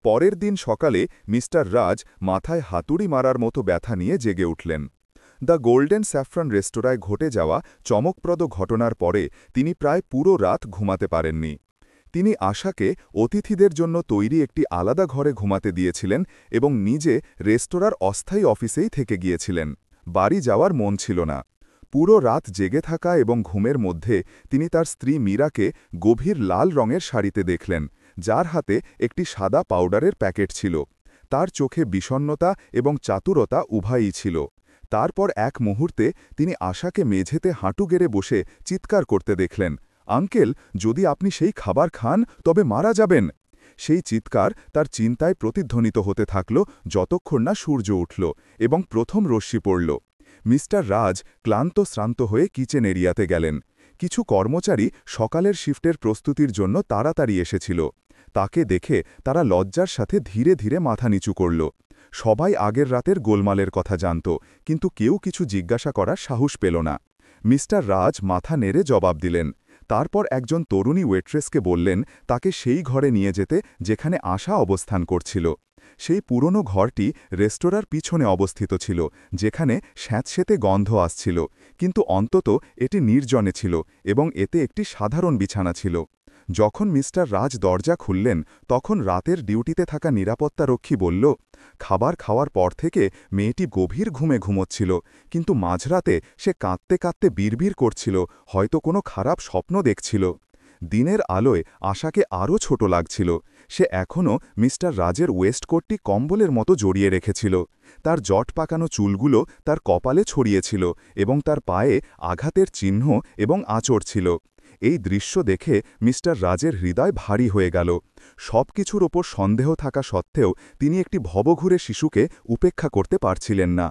পরের দিন সকালে মিস্টার রাজ মাথায় হাতুড়ি মারার মতো ব্যথা নিয়ে জেগে উঠলেন। দ্য গোল্ডেন স্যাফ্রন রেস্তোরাঁয় ঘটে যাওয়া চমকপ্রদ ঘটনার পরে তিনি প্রায় পুরো রাত ঘুমাতে পারেননি। তিনি আশাকে অতিথিদের জন্য তৈরি একটি আলাদা ঘরে ঘুমাতে দিয়েছিলেন এবং নিজে রেস্তোরাঁর অস্থায়ী অফিসেই থেকে গিয়েছিলেন। বাড়ি যাওয়ার মন ছিল না। পুরো রাত জেগে থাকা এবং ঘুমের মধ্যে তিনি তার স্ত্রী মীরাকে গভীর লাল রঙের শাড়িতে দেখলেন, যার হাতে একটি সাদা পাউডারের প্যাকেট ছিল। তার চোখে বিষণ্ণতা এবং চাতুরতা উভয়ই ছিল। তারপর এক মুহূর্তে তিনি আশাকে মেঝেতে হাঁটু গেড়ে বসে চিৎকার করতে দেখলেন, আঙ্কেল, যদি আপনি সেই খাবার খান তবে মারা যাবেন। সেই চিৎকার তার চিন্তায় প্রতিধ্বনিত হতে থাকল যতক্ষণ না সূর্য উঠল এবং প্রথম রশ্মি পড়ল। মিস্টার রাজ ক্লান্ত শ্রান্ত হয়ে কিচেন এরিয়াতে গেলেন। কিছু কর্মচারী সকালের শিফটের প্রস্তুতির জন্য তাড়াতাড়ি এসেছিল। তাকে দেখে তারা লজ্জার সাথে ধীরে ধীরে মাথা নিচু করল। সবাই আগের রাতের গোলমালের কথা জানত, কিন্তু কেউ কিছু জিজ্ঞাসা করার সাহস পেল না। মিস্টার রাজ মাথা নেড়ে জবাব দিলেন। তারপর একজন তরুণী ওয়েট্রেসকে বললেন তাকে সেই ঘরে নিয়ে যেতে যেখানে আশা অবস্থান করছিল। সেই পুরনো ঘরটি রেস্তোরাঁর পিছনে অবস্থিত ছিল, যেখানে স্যাঁতসেঁতে গন্ধ আসছিল, কিন্তু অন্তত এটি নির্জনে ছিল এবং এতে একটি সাধারণ বিছানা ছিল। যখন মিস্টার রাজ দরজা খুললেন তখন রাতের ডিউটিতে থাকা নিরাপত্তারক্ষী বলল, খাবার খাওয়ার পর থেকে মেয়েটি গভীর ঘুমে ঘুমোচ্ছিল, কিন্তু মাঝরাতে সে কাঁদতে কাঁদতে বিড়বিড় করছিল, হয়তো কোনো খারাপ স্বপ্ন দেখছিল। দিনের আলোয় আশাকে আরও ছোট লাগছিল। সে এখনও মিস্টার রাজের ওয়েস্টকোটটি কম্বলের মতো জড়িয়ে রেখেছিল। তার জট পাকানো চুলগুলো তার কপালে ছড়িয়েছিল এবং তার পায়ে আঘাতের চিহ্ন এবং আঁচড় ছিল। এই দৃশ্য দেখে মিস্টার রাজের হৃদয় ভারী হয়ে গেল। সব কিছুর ওপর সন্দেহ থাকা সত্ত্বেও তিনি একটি ভবঘুরে শিশুকে উপেক্ষা করতে পারছিলেন না।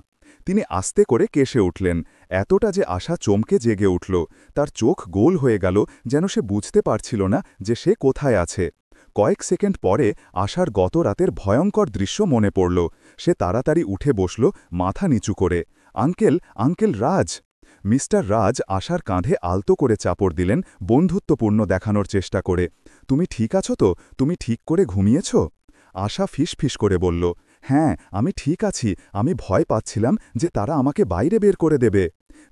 তিনি আস্তে করে কেসে উঠলেন, এতটা যে আশা চমকে জেগে উঠল। তার চোখ গোল হয়ে গেল, যেন সে বুঝতে পারছিল না যে সে কোথায় আছে। কয়েক সেকেন্ড পরে আশার গত রাতের ভয়ঙ্কর দৃশ্য মনে পড়ল। সে তাড়াতাড়ি উঠে বসল, মাথা নিচু করে। আঙ্কেল, আঙ্কেল রাজ! মিস্টার রাজ আশার কাঁধে আলতো করে চাপড় দিলেন, বন্ধুত্বপূর্ণ দেখানোর চেষ্টা করে। তুমি ঠিক আছো তো? তুমি ঠিক করে ঘুমিয়েছ? আশা ফিসফিস করে বলল, হ্যাঁ, আমি ঠিক আছি। আমি ভয় পাচ্ছিলাম যে তারা আমাকে বাইরে বের করে দেবে।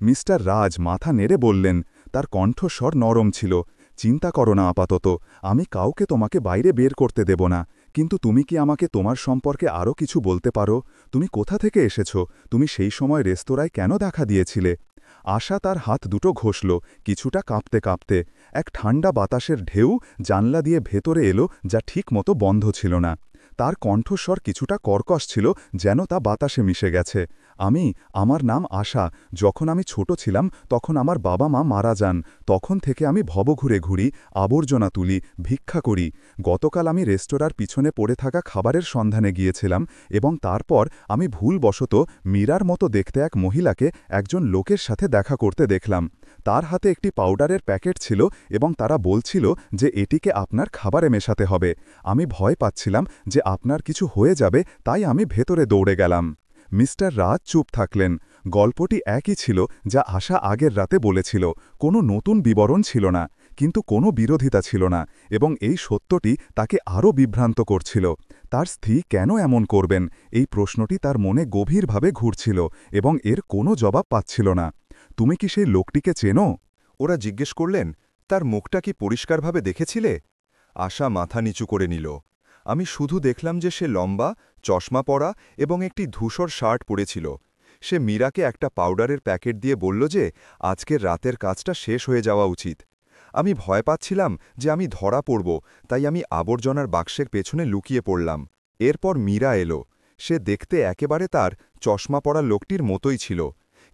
মিস্টার রাজ মাথা নেড়ে বললেন, তার কণ্ঠস্বর নরম ছিল, চিন্তা করো না আপাতত, আমি কাউকে তোমাকে বাইরে বের করতে দেব না। কিন্তু তুমি কি আমাকে তোমার সম্পর্কে আরও কিছু বলতে পারো? তুমি কোথা থেকে এসেছ? তুমি সেই সময় রেস্তোরাঁয় কেন দেখা দিয়েছিলে? আশা তার হাত দুটো ঘষল, কিছুটা কাঁপতে কাঁপতে। এক ঠান্ডা বাতাসের ঢেউ জানলা দিয়ে ভেতরে এলো, যা ঠিকমতো বন্ধ ছিল না। তার কণ্ঠস্বর কিছুটা কর্কশ ছিল, যেন তা বাতাসে মিশে গেছে। আমার নাম আশা। যখন আমি ছোট ছিলাম তখন আমার বাবা মা মারা যান। তখন থেকে আমি ভবঘুরে ঘুরি, আবর্জনা তুলি, ভিক্ষা করি। গতকাল আমি রেস্তোরাঁর পিছনে পড়ে থাকা খাবারের সন্ধানে গিয়েছিলাম এবং তারপর আমি ভুলবশত মীরার মতো দেখতে এক মহিলাকে একজন লোকের সাথে দেখা করতে দেখলাম। তার হাতে একটি পাউডারের প্যাকেট ছিল এবং তারা বলছিল যে এটিকে আপনার খাবারে মেশাতে হবে। আমি ভয় পাচ্ছিলাম যে আপনার কিছু হয়ে যাবে, তাই আমি ভেতরে দৌড়ে গেলাম। মিস্টার রাজ চুপ থাকলেন। গল্পটি একই ছিল যা আশা আগের রাতে বলেছিল। কোনো নতুন বিবরণ ছিল না, কিন্তু কোনো বিরোধিতা ছিল না, এবং এই সত্যটি তাকে আরও বিভ্রান্ত করছিল। তার স্ত্রী কেন এমন করবেন, এই প্রশ্নটি তার মনে গভীরভাবে ঘুরছিল এবং এর কোনো জবাব পাচ্ছিল না। তুমি কি সেই লোকটিকে চেনো? ওরা জিজ্ঞেস করলেন, তার মুখটা কি পরিষ্কারভাবে দেখেছিলে? আশা মাথা নিচু করে নিল। আমি শুধু দেখলাম যে সে লম্বা, চশমা পরা এবং একটি ধূসর শার্ট পরেছিল। সে মীরাকে একটা পাউডারের প্যাকেট দিয়ে বলল যে আজকের রাতের কাজটা শেষ হয়ে যাওয়া উচিত। আমি ভয় পাচ্ছিলাম যে আমি ধরা পড়ব, তাই আমি আবর্জনার বাক্সের পেছনে লুকিয়ে পড়লাম। এরপর মীরা এলো। সে দেখতে একেবারে তার চশমা পরা লোকটির মতোই ছিল,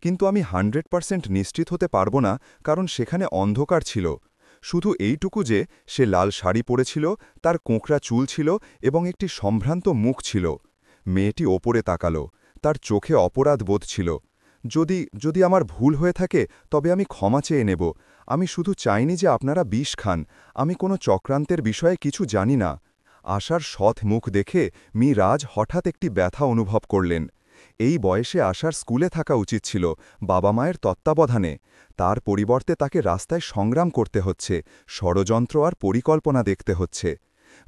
কিন্তু আমি 100% নিশ্চিত হতে পারব না, কারণ সেখানে অন্ধকার ছিল। শুধু এইটুকু যে সে লাল শাড়ি পরেছিল, তার কোঁকড়া চুল ছিল এবং একটি সম্ভ্রান্ত মুখ ছিল। মেয়েটি ওপরে তাকালো। তার চোখে অপরাধ বোধ ছিল। যদি আমার ভুল হয়ে থাকে তবে আমি ক্ষমা চেয়ে নেব। আমি শুধু চাইনি যে আপনারা বিষ খান। আমি কোনো চক্রান্তের বিষয়ে কিছু জানি না। আশার সৎ মুখ দেখে মি রাজ হঠাৎ একটি ব্যথা অনুভব করলেন। এই বয়সে আশার স্কুলে থাকা উচিত ছিল, বাবা মায়ের তত্ত্বাবধানে। তার পরিবর্তে তাকে রাস্তায় সংগ্রাম করতে হচ্ছে, ষড়যন্ত্র আর পরিকল্পনা দেখতে হচ্ছে।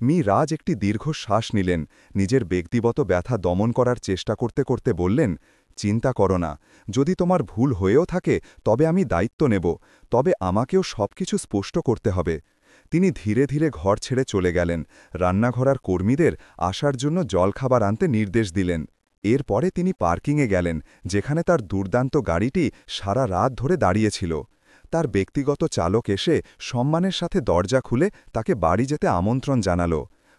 মি রাজ একটি দীর্ঘ শ্বাস নিলেন, নিজের ব্যক্তিগত ব্যথা দমন করার চেষ্টা করতে করতে বললেন, চিন্তা করো না। যদি তোমার ভুল হয়েও থাকে তবে আমি দায়িত্ব নেব, তবে আমাকেও সবকিছু স্পষ্ট করতে হবে। তিনি ধীরে ধীরে ঘর ছেড়ে চলে গেলেন। রান্নাঘর আর কর্মীদের আসার জন্য জলখাবার আনতে নির্দেশ দিলেন। এরপরে তিনি পার্কিংয়ে গেলেন, যেখানে তার দুর্দান্ত গাড়িটি সারা রাত ধরে দাঁড়িয়েছিল। তার ব্যক্তিগত চালক এসে সম্মানের সাথে দরজা খুলে তাকে বাড়ি যেতে আমন্ত্রণ জানাল।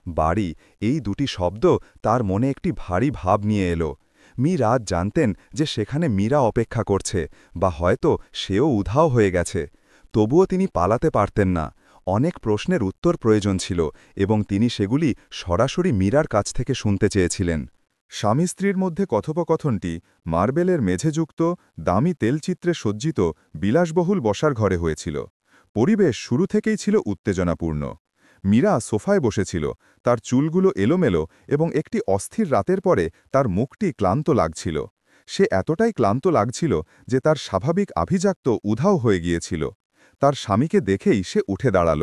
বাড়ি, এই দুটি শব্দ তার মনে একটি ভারী ভাব নিয়ে এলো। মি রাজ জানতেন যে সেখানে মীরা অপেক্ষা করছে, বা হয়তো সেও উধাও হয়ে গেছে। তবুও তিনি পালাতে পারতেন না। অনেক প্রশ্নের উত্তর প্রয়োজন ছিল, এবং তিনি সেগুলি সরাসরি মীরার কাছ থেকে শুনতে চেয়েছিলেন। স্বামী স্ত্রীর মধ্যে কথোপকথনটি মার্বেলের মেঝেযুক্ত, দামি তেলচিত্রে সজ্জিত বিলাসবহুল বসার ঘরে হয়েছিল। পরিবেশ শুরু থেকেই ছিল উত্তেজনাপূর্ণ। মীরা সোফায় বসেছিল, তার চুলগুলো এলোমেলো, এবং একটি অস্থির রাতের পরে তার মুখটি ক্লান্ত লাগছিল। সে এতটাই ক্লান্ত লাগছিল যে তার স্বাভাবিক আভিজাত্য উধাও হয়ে গিয়েছিল। তার স্বামীকে দেখেই সে উঠে দাঁড়াল।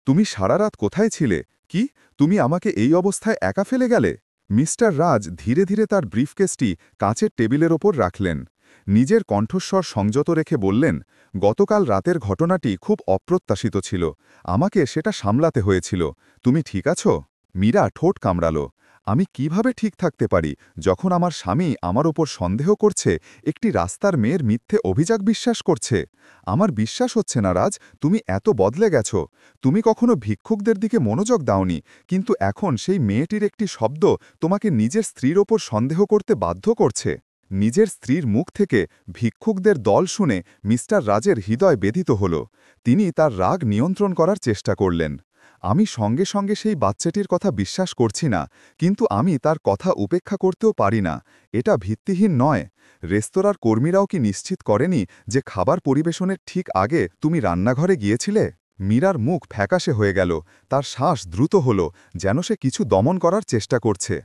তুমি সারা রাত কোথায় ছিলে? কি, তুমি আমাকে এই অবস্থায় একা ফেলে গেলে? মিস্টার রাজ ধীরে ধীরে তার ব্রিফকেসটি কাঁচের টেবিলের ওপর রাখলেন। নিজের কণ্ঠস্বর সংযত রেখে বললেন, গতকাল রাতের ঘটনাটি খুব অপ্রত্যাশিত ছিল। আমাকে সেটা সামলাতে হয়েছিল। তুমি ঠিক আছো? মীরা ঠোঁট কামড়াল। আমি কিভাবে ঠিক থাকতে পারি যখন আমার স্বামী আমার ওপর সন্দেহ করছে, একটি রাস্তার মেয়ের মিথ্যে অভিযোগ বিশ্বাস করছে? আমার বিশ্বাস হচ্ছে না রাজ, তুমি এত বদলে গেছ। তুমি কখনো ভিক্ষুকদের দিকে মনোযোগ দাওনি, কিন্তু এখন সেই মেয়েটির একটি শব্দ তোমাকে নিজের স্ত্রীর ওপর সন্দেহ করতে বাধ্য করছে। নিজের স্ত্রীর মুখ থেকে ভিক্ষুকদের দল শুনে মিস্টার রাজের হৃদয় বেধিত হল। তিনি তার রাগ নিয়ন্ত্রণ করার চেষ্টা করলেন। আমি সঙ্গে সঙ্গে সেই বাচ্চাটির কথা বিশ্বাস করছি না, কিন্তু আমি তার কথা উপেক্ষা করতেও পারি না। এটা ভিত্তিহীন নয়। রেস্তোরাঁর কর্মীরাও কি নিশ্চিত করেনি যে খাবার পরিবেশনের ঠিক আগে তুমি রান্নাঘরে গিয়েছিলে? মীরার মুখ ফ্যাকাশে হয়ে গেল, তার শ্বাস দ্রুত হল, যেন সে কিছু দমন করার চেষ্টা করছে।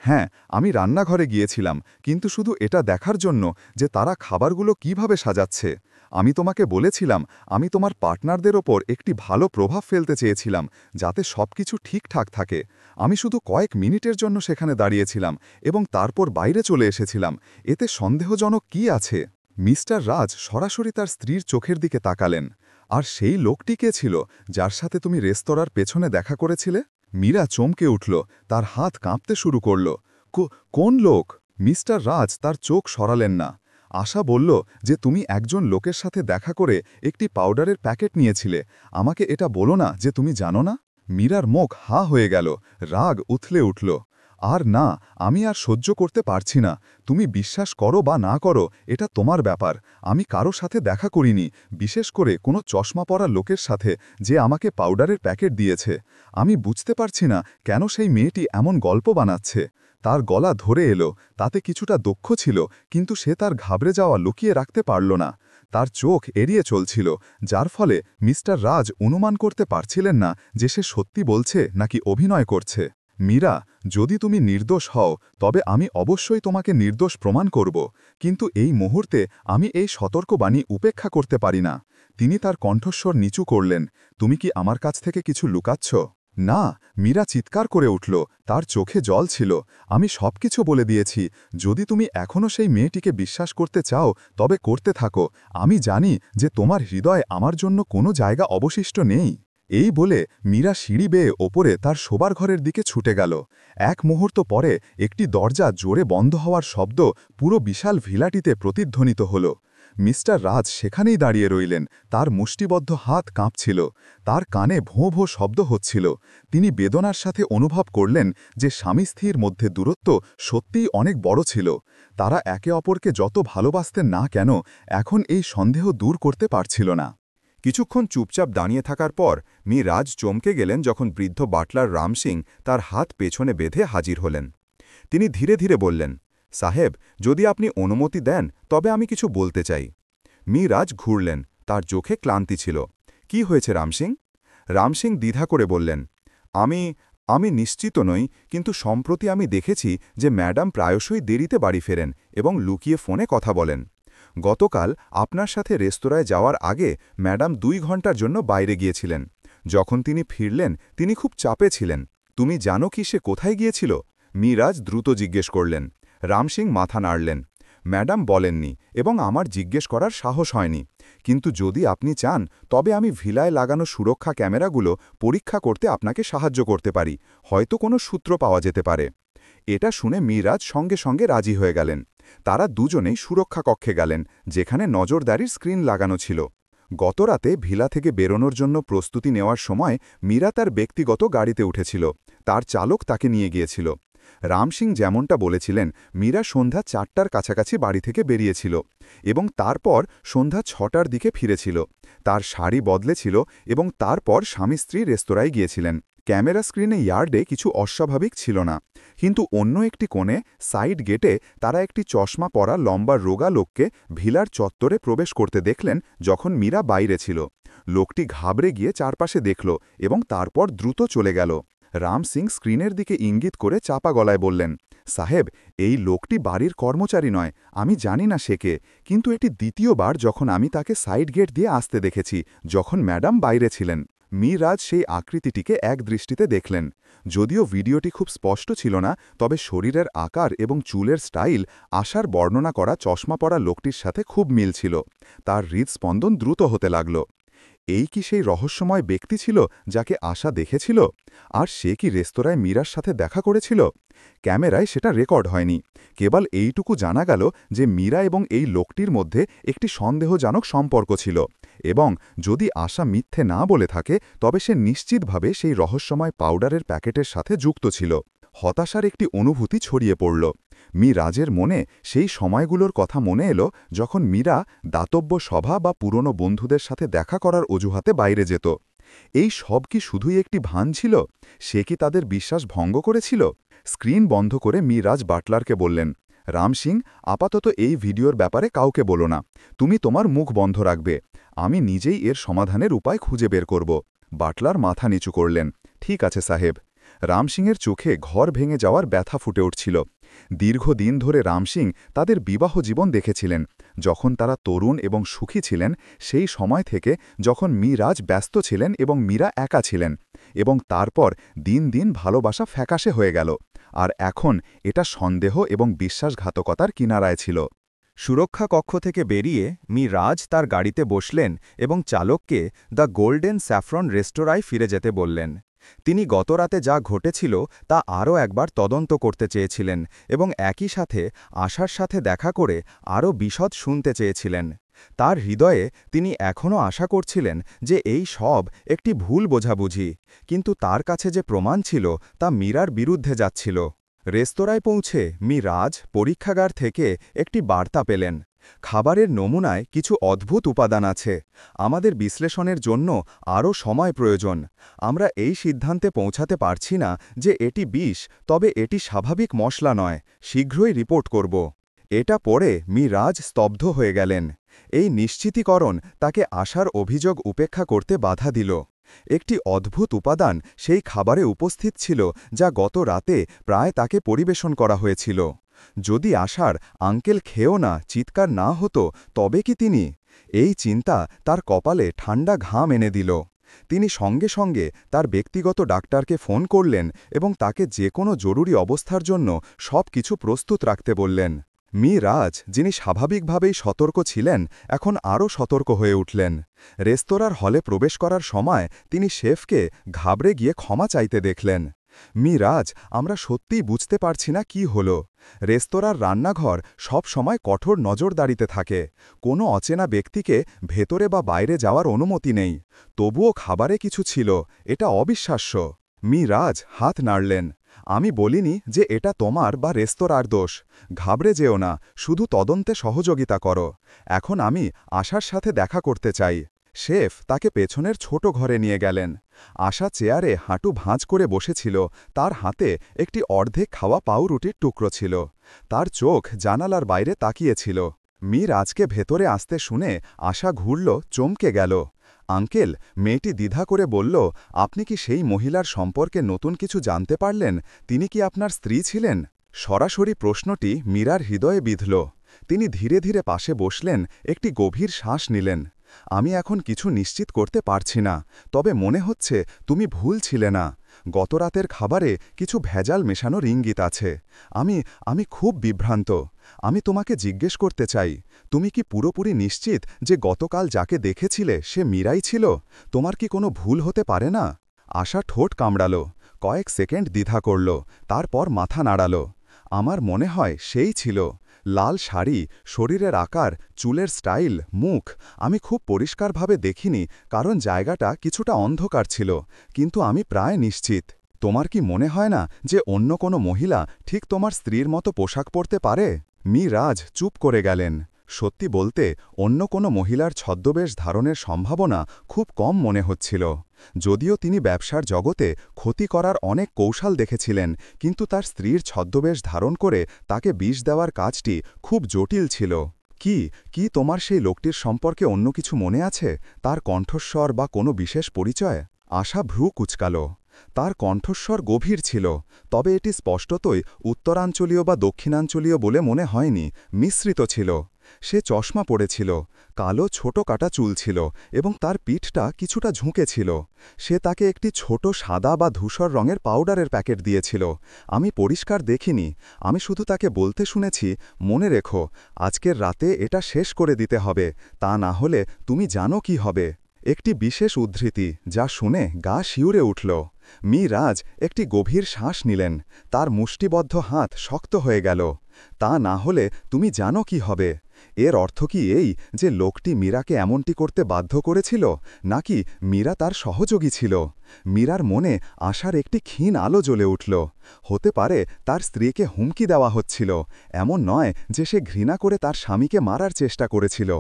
হ্যাঁ, আমি রান্নাঘরে গিয়েছিলাম, কিন্তু শুধু এটা দেখার জন্য যে তারা খাবারগুলো কিভাবে সাজাচ্ছে। আমি তোমাকে বলেছিলাম আমি তোমার পার্টনারদের ওপর একটি ভালো প্রভাব ফেলতে চেয়েছিলাম যাতে সবকিছু ঠিকঠাক থাকে। আমি শুধু কয়েক মিনিটের জন্য সেখানে দাঁড়িয়েছিলাম এবং তারপর বাইরে চলে এসেছিলাম। এতে সন্দেহজনক কি আছে? মিস্টার রাজ সরাসরি তার স্ত্রীর চোখের দিকে তাকালেন। আর সেই লোকটি কে ছিল যার সাথে তুমি রেস্তোরাঁর পেছনে দেখা করেছিলে? মীরা চমকে উঠল, তার হাত কাঁপতে শুরু করল। কোন লোক? মিস্টার রাজ তার চোখ সরালেন না। আশা বলল যে তুমি একজন লোকের সাথে দেখা করে একটি পাউডারের প্যাকেট নিয়েছিলে। আমাকে এটা বলো না যে তুমি জানো না। মীরার মুখ হা হয়ে গেল, রাগ উথলে উঠল। আর না, আমি আর সহ্য করতে পারছি না। তুমি বিশ্বাস করো বা না করো এটা তোমার ব্যাপার। আমি কারো সাথে দেখা করিনি, বিশেষ করে কোনো চশমা পরা লোকের সাথে যে আমাকে পাউডারের প্যাকেট দিয়েছে। আমি বুঝতে পারছি না কেন সেই মেয়েটি এমন গল্প বানাচ্ছে। তার গলা ধরে এলো, তাতে কিছুটা দক্ষ ছিল, কিন্তু সে তার ঘাবড়ে যাওয়া লুকিয়ে রাখতে পারল না। তার চোখ এড়িয়ে চলছিল, যার ফলে মিস্টার রাজ অনুমান করতে পারছিলেন না যে সে সত্যি বলছে নাকি অভিনয় করছে। মীরা, যদি তুমি নির্দোষ হও তবে আমি অবশ্যই তোমাকে নির্দোষ প্রমাণ করব, কিন্তু এই মুহূর্তে আমি এই সতর্কবাণী উপেক্ষা করতে পারি না। তিনি তার কণ্ঠস্বর নিচু করলেন, তুমি কি আমার কাছ থেকে কিছু লুকাচ্ছ? না, মীরা চিৎকার করে উঠল, তার চোখে জল ছিল। আমি সবকিছু বলে দিয়েছি। যদি তুমি এখনও সেই মেয়েটিকে বিশ্বাস করতে চাও তবে করতে থাকো। আমি জানি যে তোমার হৃদয়ে আমার জন্য কোনো জায়গা অবশিষ্ট নেই। এই বলে মীরা সিঁড়ি বেয়ে ওপরে তার শোবার ঘরের দিকে ছুটে গেল। এক মুহূর্ত পরে একটি দরজা জোরে বন্ধ হওয়ার শব্দ পুরো বিশাল ভিলাটিতে প্রতিধ্বনিত হল। মিস্টার রাজ সেখানেই দাঁড়িয়ে রইলেন, তার মুষ্টিবদ্ধ হাত কাঁপছিল, তার কানে ভোঁ ভোঁ শব্দ হচ্ছিল। তিনি বেদনার সাথে অনুভব করলেন যে স্বামী স্ত্রীর মধ্যে দূরত্ব সত্যিই অনেক বড় ছিল। তারা একে অপরকে যত ভালোবাসতেন না কেন, এখন এই সন্দেহ দূর করতে পারছিল না। কিছুক্ষণ চুপচাপ দাঁড়িয়ে থাকার পর রাজ চমকে গেলেন যখন বৃদ্ধ বাটলার রাম সিং তার হাত পেছনে বেঁধে হাজির হলেন। তিনি ধীরে ধীরে বললেন, সাহেব, যদি আপনি অনুমতি দেন তবে আমি কিছু বলতে চাই। রাজ ঘুরলেন, তার চোখে ক্লান্তি ছিল। কি হয়েছে রাম সিং? রাম সিং দ্বিধা করে বললেন, আমি নিশ্চিত নই, কিন্তু সম্প্রতি আমি দেখেছি যে ম্যাডাম প্রায়শই দেরিতে বাড়ি ফেরেন এবং লুকিয়ে ফোনে কথা বলেন। গতকাল আপনার সাথে রেস্তোরাঁয় যাওয়ার আগে ম্যাডাম 2 ঘন্টার জন্য বাইরে গিয়েছিলেন। যখন তিনি ফিরলেন তিনি খুব চাপে ছিলেন। তুমি জানো কি সে কোথায় গিয়েছিল? রাজ দ্রুত জিজ্ঞেস করলেন। রাম সিং মাথা নাড়লেন। ম্যাডাম বলেননি এবং আমার জিজ্ঞেস করার সাহস হয়নি, কিন্তু যদি আপনি চান তবে আমি ভিলায় লাগানো সুরক্ষা ক্যামেরাগুলো পরীক্ষা করতে আপনাকে সাহায্য করতে পারি। হয়তো কোনো সূত্র পাওয়া যেতে পারে। এটা শুনে রাজ সঙ্গে সঙ্গে রাজি হয়ে গেলেন। তারা দুজনেই সুরক্ষা কক্ষে গেলেন, যেখানে নজরদারির স্ক্রিন লাগানো ছিল। গতরাতে ভিলা থেকে বেরোনোর জন্য প্রস্তুতি নেওয়ার সময় মীরা তার ব্যক্তিগত গাড়িতে উঠেছিল। তার চালক তাকে নিয়ে গিয়েছিল। রাম সিং যেমনটা বলেছিলেন, মীরা সন্ধ্যা 4টার কাছাকাছি বাড়ি থেকে বেরিয়েছিল এবং তারপর সন্ধ্যা 6টার দিকে ফিরেছিল। তার শাড়ি বদলেছিল এবং তারপর স্বামী স্ত্রী রেস্তোরাঁয় গিয়েছিলেন। ক্যামেরা স্ক্রিনে ইয়ার্ডে কিছু অস্বাভাবিক ছিল না, কিন্তু অন্য একটি কোণে সাইড গেটে তারা একটি চশমা পরা লম্বা রোগা লোককে ভিলার চত্বরে প্রবেশ করতে দেখলেন যখন মীরা বাইরে ছিল। লোকটি ঘাবড়ে গিয়ে চারপাশে দেখল এবং তারপর দ্রুত চলে গেল। রাম সিং স্ক্রিনের দিকে ইঙ্গিত করে চাপা গলায় বললেন, সাহেব, এই লোকটি বাড়ির কর্মচারী নয়। আমি জানি না সে কে, কিন্তু এটি দ্বিতীয়বার যখন আমি তাকে সাইড গেট দিয়ে আসতে দেখেছি যখন ম্যাডাম বাইরে ছিলেন। রাজ সেই আকৃতিটিকে এক দৃষ্টিতে দেখলেন। যদিও ভিডিওটি খুব স্পষ্ট ছিল না, তবে শরীরের আকার এবং চুলের স্টাইল আশার বর্ণনা করা চশমা পরা লোকটির সাথে খুব মিল ছিল। তার হৃদস্পন্দন দ্রুত হতে লাগল। এই কি সেই রহস্যময় ব্যক্তি ছিল যাকে আশা দেখেছিল? আর সে কি রেস্তোরাঁয় মীরার সাথে দেখা করেছিল? ক্যামেরায় সেটা রেকর্ড হয়নি। কেবল এইটুকু জানা গেল যে মীরা এবং এই লোকটির মধ্যে একটি সন্দেহজনক সম্পর্ক ছিল, এবং যদি আশা মিথ্যে না বলে থাকে তবে সে নিশ্চিতভাবে সেই রহস্যময় পাউডারের প্যাকেটের সাথে যুক্ত ছিল। হতাশার একটি অনুভূতি ছড়িয়ে পড়ল। রাজের মনে সেই সময়গুলোর কথা মনে এলো যখন মীরা দাতব্য সভা বা পুরনো বন্ধুদের সাথে দেখা করার অজুহাতে বাইরে যেত। এই সব কি শুধুই একটি ভান ছিল? সে কি তাদের বিশ্বাস ভঙ্গ করেছিল? স্ক্রিন বন্ধ করে রাজ বাটলারকে বললেন, রাম সিং, আপাতত এই ভিডিওর ব্যাপারে কাউকে বলো না। তুমি তোমার মুখ বন্ধ রাখবে। আমি নিজেই এর সমাধানের উপায় খুঁজে বের করব। বাটলার মাথা নিচু করলেন, ঠিক আছে সাহেব। রাম সিংয়ের চোখে ঘর ভেঙে যাওয়ার ব্যথা ফুটে উঠছিল। দীর্ঘদিন ধরে রামসিং তাদের বিবাহ জীবন দেখেছিলেন। যখন তারা তরুণ এবং সুখী ছিলেন, সেই সময় থেকে যখন মিরাজ ব্যস্ত ছিলেন এবং মীরা একা ছিলেন, এবং তারপর দিন দিন ভালোবাসা ফ্যাকাশে হয়ে গেল। আর এখন এটা সন্দেহ এবং বিশ্বাসঘাতকতার কিনারায় ছিল। সুরক্ষা কক্ষ থেকে বেরিয়ে রাজ তার গাড়িতে বসলেন এবং চালককে দ্য গোল্ডেন স্যাফরন রেস্তোরাঁয় ফিরে যেতে বললেন। তিনি গতরাতে যা ঘটেছিল তা আরও একবার তদন্ত করতে চেয়েছিলেন এবং একই সাথে আশার সাথে দেখা করে আরও বিশদ শুনতে চেয়েছিলেন। তার হৃদয়ে তিনি এখনও আশা করছিলেন যে এই সব একটি ভুল বোঝাবুঝি, কিন্তু তার কাছে যে প্রমাণ ছিল তা মীরার বিরুদ্ধে যাচ্ছিল। রেস্তোরাঁয় পৌঁছে রাজ পরীক্ষাগার থেকে একটি বার্তা পেলেন। খাবারের নমুনায় কিছু অদ্ভুত উপাদান আছে। আমাদের বিশ্লেষণের জন্য আরও সময় প্রয়োজন। আমরা এই সিদ্ধান্তে পৌঁছাতে পারছি না যে এটি বিষ, তবে এটি স্বাভাবিক মশলা নয়। শীঘ্রই রিপোর্ট করব। এটা পড়ে রাজ স্তব্ধ হয়ে গেলেন। এই নিশ্চিতীকরণ তাকে আশার অভিযোগ উপেক্ষা করতে বাধা দিল। একটি অদ্ভুত উপাদান সেই খাবারে উপস্থিত ছিল যা গত রাতে প্রায় তাকে পরিবেশন করা হয়েছিল। যদি আশার আঙ্কেল খেয়েও না চিৎকার না হতো, তবে কি তিনি? এই চিন্তা তার কপালে ঠান্ডা ঘাম এনে দিল। তিনি সঙ্গে সঙ্গে তার ব্যক্তিগত ডাক্তারকে ফোন করলেন এবং তাকে যে কোনো জরুরি অবস্থার জন্য সব কিছু প্রস্তুত রাখতে বললেন। রাজ, যিনি স্বাভাবিকভাবেই সতর্ক ছিলেন, এখন আরও সতর্ক হয়ে উঠলেন। রেস্তোরাঁর হলে প্রবেশ করার সময় তিনি শেফকে ঘাবড়ে গিয়ে ক্ষমা চাইতে দেখলেন। রাজ, আমরা সত্যিই বুঝতে পারছি না কি হলো। রেস্তোরাঁর রান্নাঘর সব সময় কঠোর নজরদারিতে থাকে। কোনো অচেনা ব্যক্তিকে ভেতরে বা বাইরে যাওয়ার অনুমতি নেই। তবুও খাবারে কিছু ছিল, এটা অবিশ্বাস্য। রাজ হাত নাড়লেন। আমি বলিনি যে এটা তোমার বা রেস্তোরাঁর দোষ। ঘাবড়ে যেও না, শুধু তদন্তে সহযোগিতা করো। এখন আমি আশার সাথে দেখা করতে চাই। শেফ তাকে পেছনের ছোট ঘরে নিয়ে গেলেন। আশা চেয়ারে হাঁটু ভাঁজ করে বসেছিল, তার হাতে একটি অর্ধেক খাওয়া পাউরুটির টুকরো ছিল। তার চোখ জানালার বাইরে তাকিয়েছিল। রাজকে ভেতরে আসতে শুনে আশা ঘুরল, চমকে গেল। আঙ্কেল, মেয়েটি দ্বিধা করে বলল, আপনি কি সেই মহিলার সম্পর্কে নতুন কিছু জানতে পারলেন? তিনি কি আপনার স্ত্রী ছিলেন? সরাসরি প্রশ্নটি মীরার হৃদয়ে বিঁধল। তিনি ধীরে ধীরে পাশে বসলেন, একটি গভীর শ্বাস নিলেন। আমি এখন কিছু নিশ্চিত করতে পারছি না, তবে মনে হচ্ছে তুমি ভুল ছিলে না। গতরাতের খাবারে কিছু ভেজাল মেশানোর ইঙ্গিত আছে। আমি খুব বিভ্রান্ত। আমি তোমাকে জিজ্ঞেস করতে চাই, তুমি কি পুরোপুরি নিশ্চিত যে গতকাল যাকে দেখেছিলে সে মীরাই ছিল? তোমার কি কোনো ভুল হতে পারে না? আশা ঠোঁট কামড়াল, কয়েক সেকেন্ড দ্বিধা করল, তারপর মাথা নাড়াল। আমার মনে হয় সেই ছিল। লাল শাড়ি, শরীরের আকার, চুলের স্টাইল, মুখ আমি খুব পরিষ্কারভাবে দেখিনি, কারণ জায়গাটা কিছুটা অন্ধকার ছিল, কিন্তু আমি প্রায় নিশ্চিত। তোমার কি মনে হয় না যে অন্য কোনো মহিলা ঠিক তোমার স্ত্রীর মতো পোশাক পরতে পারে? রাজ চুপ করে গেলেন। সত্যি বলতে, অন্য কোনো মহিলার ছদ্মবেশ ধারণের সম্ভাবনা খুব কম মনে হচ্ছিল। যদিও তিনি ব্যবসার জগতে ক্ষতি করার অনেক কৌশল দেখেছিলেন, কিন্তু তার স্ত্রীর ছদ্মবেশ ধারণ করে তাকে বিষ দেওয়ার কাজটি খুব জটিল ছিল। কি তোমার সেই লোকটির সম্পর্কে অন্য কিছু মনে আছে? তার কণ্ঠস্বর বা কোনো বিশেষ পরিচয়? আশা ভ্রু কুঁচকাল। তার কণ্ঠস্বর গভীর ছিল, তবে এটি স্পষ্টতই উত্তরাঞ্চলীয় বা দক্ষিণাঞ্চলীয় বলে মনে হয়নি, মিশ্রিত ছিল। সে চশমা পড়েছিল, কালো ছোট কাটা চুল ছিল এবং তার পিঠটা কিছুটা ঝুঁকে ছিল। সে তাকে একটি ছোট সাদা বা ধূসর রঙের পাউডারের প্যাকেট দিয়েছিল। আমি পরিষ্কার দেখিনি, আমি শুধু তাকে বলতে শুনেছি, মনে রেখো, আজকের রাতে এটা শেষ করে দিতে হবে, তা না হলে তুমি জানো কি হবে। একটি বিশেষ উদ্ধৃতি যা শুনে গা শিউরে উঠল। রাজ একটি গভীর শ্বাস নিলেন, তার মুষ্টিবদ্ধ হাত শক্ত হয়ে গেল। তা না হলে তুমি জানো কি হবে। এর অর্থ কি এই যে লোকটি মীরাকে এমনটি করতে বাধ্য করেছিল, নাকি মীরা তার সহযোগী ছিল? মীরার মনে আশার একটি ক্ষীণ আলো জ্বলে উঠল। হতে পারে তার স্ত্রীকে হুমকি দেওয়া হচ্ছিল। এমন নয় যে সে ঘৃণা করে তার স্বামীকে মারার চেষ্টা করেছিল,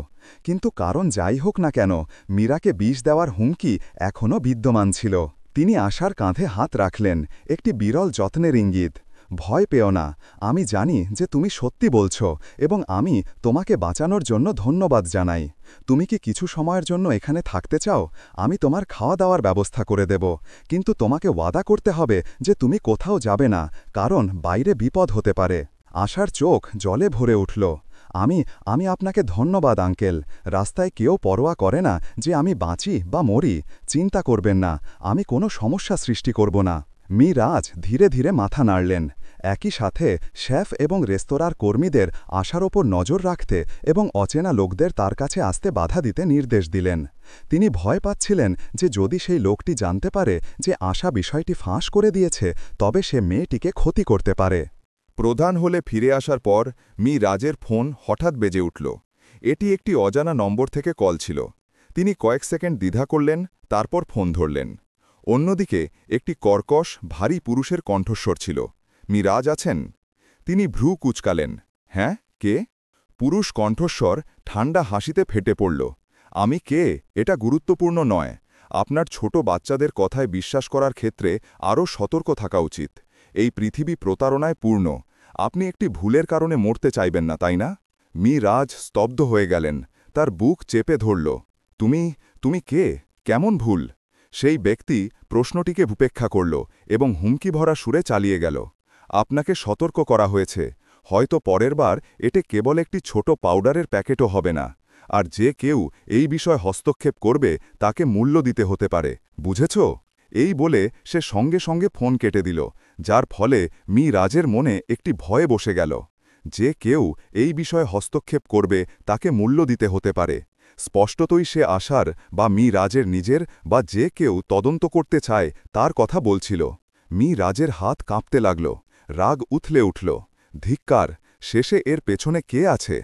কিন্তু কারণ যাই হোক না কেন, মীরাকে বিষ দেওয়ার হুমকি এখনও বিদ্যমান ছিল। তিনি আশার কাঁধে হাত রাখলেন, একটি বিরল যত্নের ইঙ্গিত। ভয় পেও না, আমি জানি যে তুমি সত্যি বলছো এবং আমি তোমাকে বাঁচানোর জন্য ধন্যবাদ জানাই। তুমি কি কিছু সময়ের জন্য এখানে থাকতে চাও? আমি তোমার খাওয়া দাওয়ার ব্যবস্থা করে দেব, কিন্তু তোমাকে ওয়াদা করতে হবে যে তুমি কোথাও যাবে না, কারণ বাইরে বিপদ হতে পারে। আশার চোখ জলে ভরে উঠল। আমি আপনাকে ধন্যবাদ আঙ্কেল। রাস্তায় কেউ পরোয়া করে না যে আমি বাঁচি বা মরি। চিন্তা করবেন না, আমি কোনো সমস্যা সৃষ্টি করব না। রাজ ধীরে ধীরে মাথা নাড়লেন। একই সাথে শেফ এবং রেস্তোরাঁর কর্মীদের আশার ওপর নজর রাখতে এবং অচেনা লোকদের তার কাছে আসতে বাধা দিতে নির্দেশ দিলেন। তিনি ভয় পাচ্ছিলেন যে যদি সেই লোকটি জানতে পারে যে আশা বিষয়টি ফাঁস করে দিয়েছে, তবে সে মেয়েটিকে ক্ষতি করতে পারে। প্রধান হলে ফিরে আসার পর রাজের ফোন হঠাৎ বেজে উঠল। এটি একটি অজানা নম্বর থেকে কল ছিল। তিনি কয়েক সেকেন্ড দ্বিধা করলেন, তারপর ফোন ধরলেন। অন্যদিকে একটি কর্কশ ভারী পুরুষের কণ্ঠস্বর ছিল। রাজ আছেন? তিনি ভ্রু কুঁচকালেন। হ্যাঁ, কে? পুরুষ কণ্ঠস্বর ঠান্ডা হাসিতে ফেটে পড়ল। আমি কে এটা গুরুত্বপূর্ণ নয়। আপনার ছোট বাচ্চাদের কথায় বিশ্বাস করার ক্ষেত্রে আরও সতর্ক থাকা উচিত। এই পৃথিবী প্রতারণায় পূর্ণ। আপনি একটি ভুলের কারণে মরতে চাইবেন না, তাই না? রাজ স্তব্ধ হয়ে গেলেন। তার বুক চেপে ধরল। তুমি কে? কেমন ভুল? সেই ব্যক্তি প্রশ্নটিকে উপেক্ষা করল এবং হুমকি ভরা সুরে চালিয়ে গেল। আপনাকে সতর্ক করা হয়েছে। হয়তো পরের বার এটি কেবল একটি ছোট পাউডারের প্যাকেটও হবে না। আর যে কেউ এই বিষয়ে হস্তক্ষেপ করবে তাকে মূল্য দিতে হতে পারে, বুঝেছ? এই বলে সে সঙ্গে সঙ্গে ফোন কেটে দিল, যার ফলে রাজের মনে একটি ভয়ে বসে গেল। যে কেউ এই বিষয়ে হস্তক্ষেপ করবে তাকে মূল্য দিতে হতে পারে। স্পষ্টতই সে আশার বা রাজের নিজের বা যে কেউ তদন্ত করতে চায় তার কথা বলছিল। রাজের হাত কাঁপতে লাগল। রাগ উথলে উঠল। ধিক্কার! শেষে এর পেছনে কে আছে?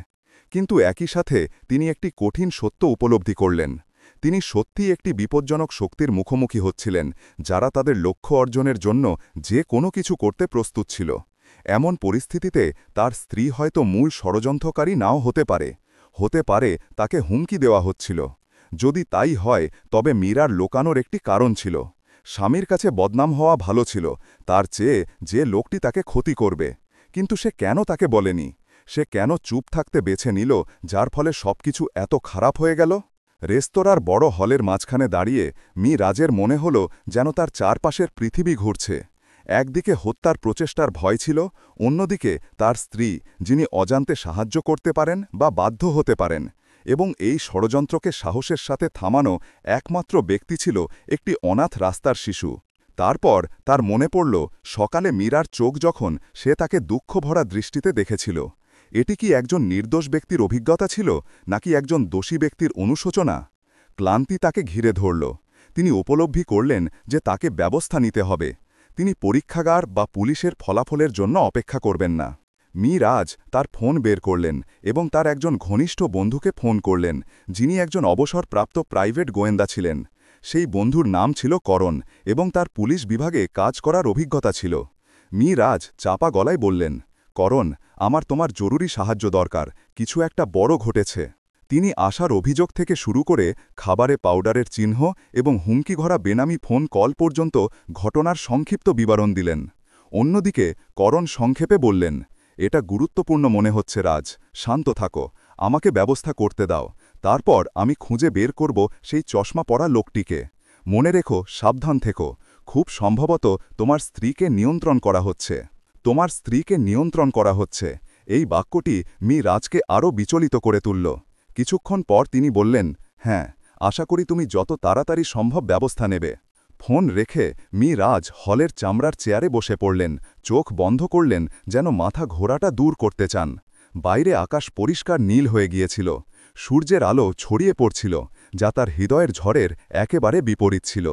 কিন্তু একই সাথে তিনি একটি কঠিন সত্য উপলব্ধি করলেন। তিনি সত্যিই একটি বিপজ্জনক শক্তির মুখোমুখি হচ্ছিলেন, যারা তাদের লক্ষ্য অর্জনের জন্য যে কোনো কিছু করতে প্রস্তুত ছিল। এমন পরিস্থিতিতে তার স্ত্রী হয়তো মূল ষড়যন্ত্রকারী নাও হতে পারে তাকে হুমকি দেওয়া হচ্ছিল। যদি তাই হয়, তবে মীরার লোকানোর একটি কারণ ছিল। স্বামীর কাছে বদনাম হওয়া ভালো ছিল, তার চেয়ে যে লোকটি তাকে ক্ষতি করবে। কিন্তু সে কেন তাকে বলেনি? সে কেন চুপ থাকতে বেছে নিল, যার ফলে সবকিছু এত খারাপ হয়ে গেল? রেস্তোরাঁর বড় হলের মাঝখানে দাঁড়িয়ে রাজের মনে হল যেন তার চারপাশের পৃথিবী ঘুরছে। একদিকে হত্যার প্রচেষ্টার ভয় ছিল, অন্যদিকে তার স্ত্রী, যিনি অজান্তে সাহায্য করতে পারেন বা বাধ্য হতে পারেন। এবং এই ষড়যন্ত্রকে সাহসের সাথে থামানো একমাত্র ব্যক্তি ছিল একটি অনাথ রাস্তার শিশু। তারপর তার মনে পড়ল সকালে মীরার চোখ যখন সে তাকে দুঃখভরা দৃষ্টিতে দেখেছিল। এটি কি একজন নির্দোষ ব্যক্তির অভিজ্ঞতা ছিল, নাকি একজন দোষী ব্যক্তির অনুশোচনা? ক্লান্তি তাকে ঘিরে ধরল। তিনি উপলব্ধি করলেন যে তাকে ব্যবস্থা নিতে হবে। তিনি পরীক্ষাগার বা পুলিশের ফলাফলের জন্য অপেক্ষা করবেন না। রাজ তার ফোন বের করলেন এবং তার একজন ঘনিষ্ঠ বন্ধুকে ফোন করলেন, যিনি একজন অবসরপ্রাপ্ত প্রাইভেট গোয়েন্দা ছিলেন। সেই বন্ধুর নাম ছিল করণ এবং তার পুলিশ বিভাগে কাজ করার অভিজ্ঞতা ছিল। রাজ চাপা গলায় বললেন, করণ, আমার তোমার জরুরি সাহায্য দরকার। কিছু একটা বড় ঘটেছে। তিনি আশার অভিযোগ থেকে শুরু করে খাবারে পাউডারের চিহ্ন এবং হুমকিঘরা বেনামি ফোন কল পর্যন্ত ঘটনার সংক্ষিপ্ত বিবরণ দিলেন। অন্যদিকে করণ সংক্ষেপে বললেন, এটা গুরুত্বপূর্ণ মনে হচ্ছে রাজ, শান্ত থাকো, আমাকে ব্যবস্থা করতে দাও। তারপর আমি খুঁজে বের করব সেই চশমা পরা লোকটিকে। মনে রেখো, সাবধান থেকো। খুব সম্ভবত তোমার স্ত্রীকে নিয়ন্ত্রণ করা হচ্ছে। তোমার স্ত্রীকে নিয়ন্ত্রণ করা হচ্ছে। এই বাক্যটি রাজকে আরও বিচলিত করে তুলল। কিছুক্ষণ পর তিনি বললেন, হ্যাঁ, আশা করি তুমি যত তাড়াতাড়ি সম্ভব ব্যবস্থা নেবে। ফোন রেখে রাজ হলের চামড়ার চেয়ারে বসে পড়লেন, চোখ বন্ধ করলেন, যেন মাথা ঘোরাটা দূর করতে চান। বাইরে আকাশ পরিষ্কার নীল হয়ে গিয়েছিল। সূর্যের আলো ছড়িয়ে পড়ছিল, যা তার হৃদয়ের ঝড়ের একেবারে বিপরীত ছিল।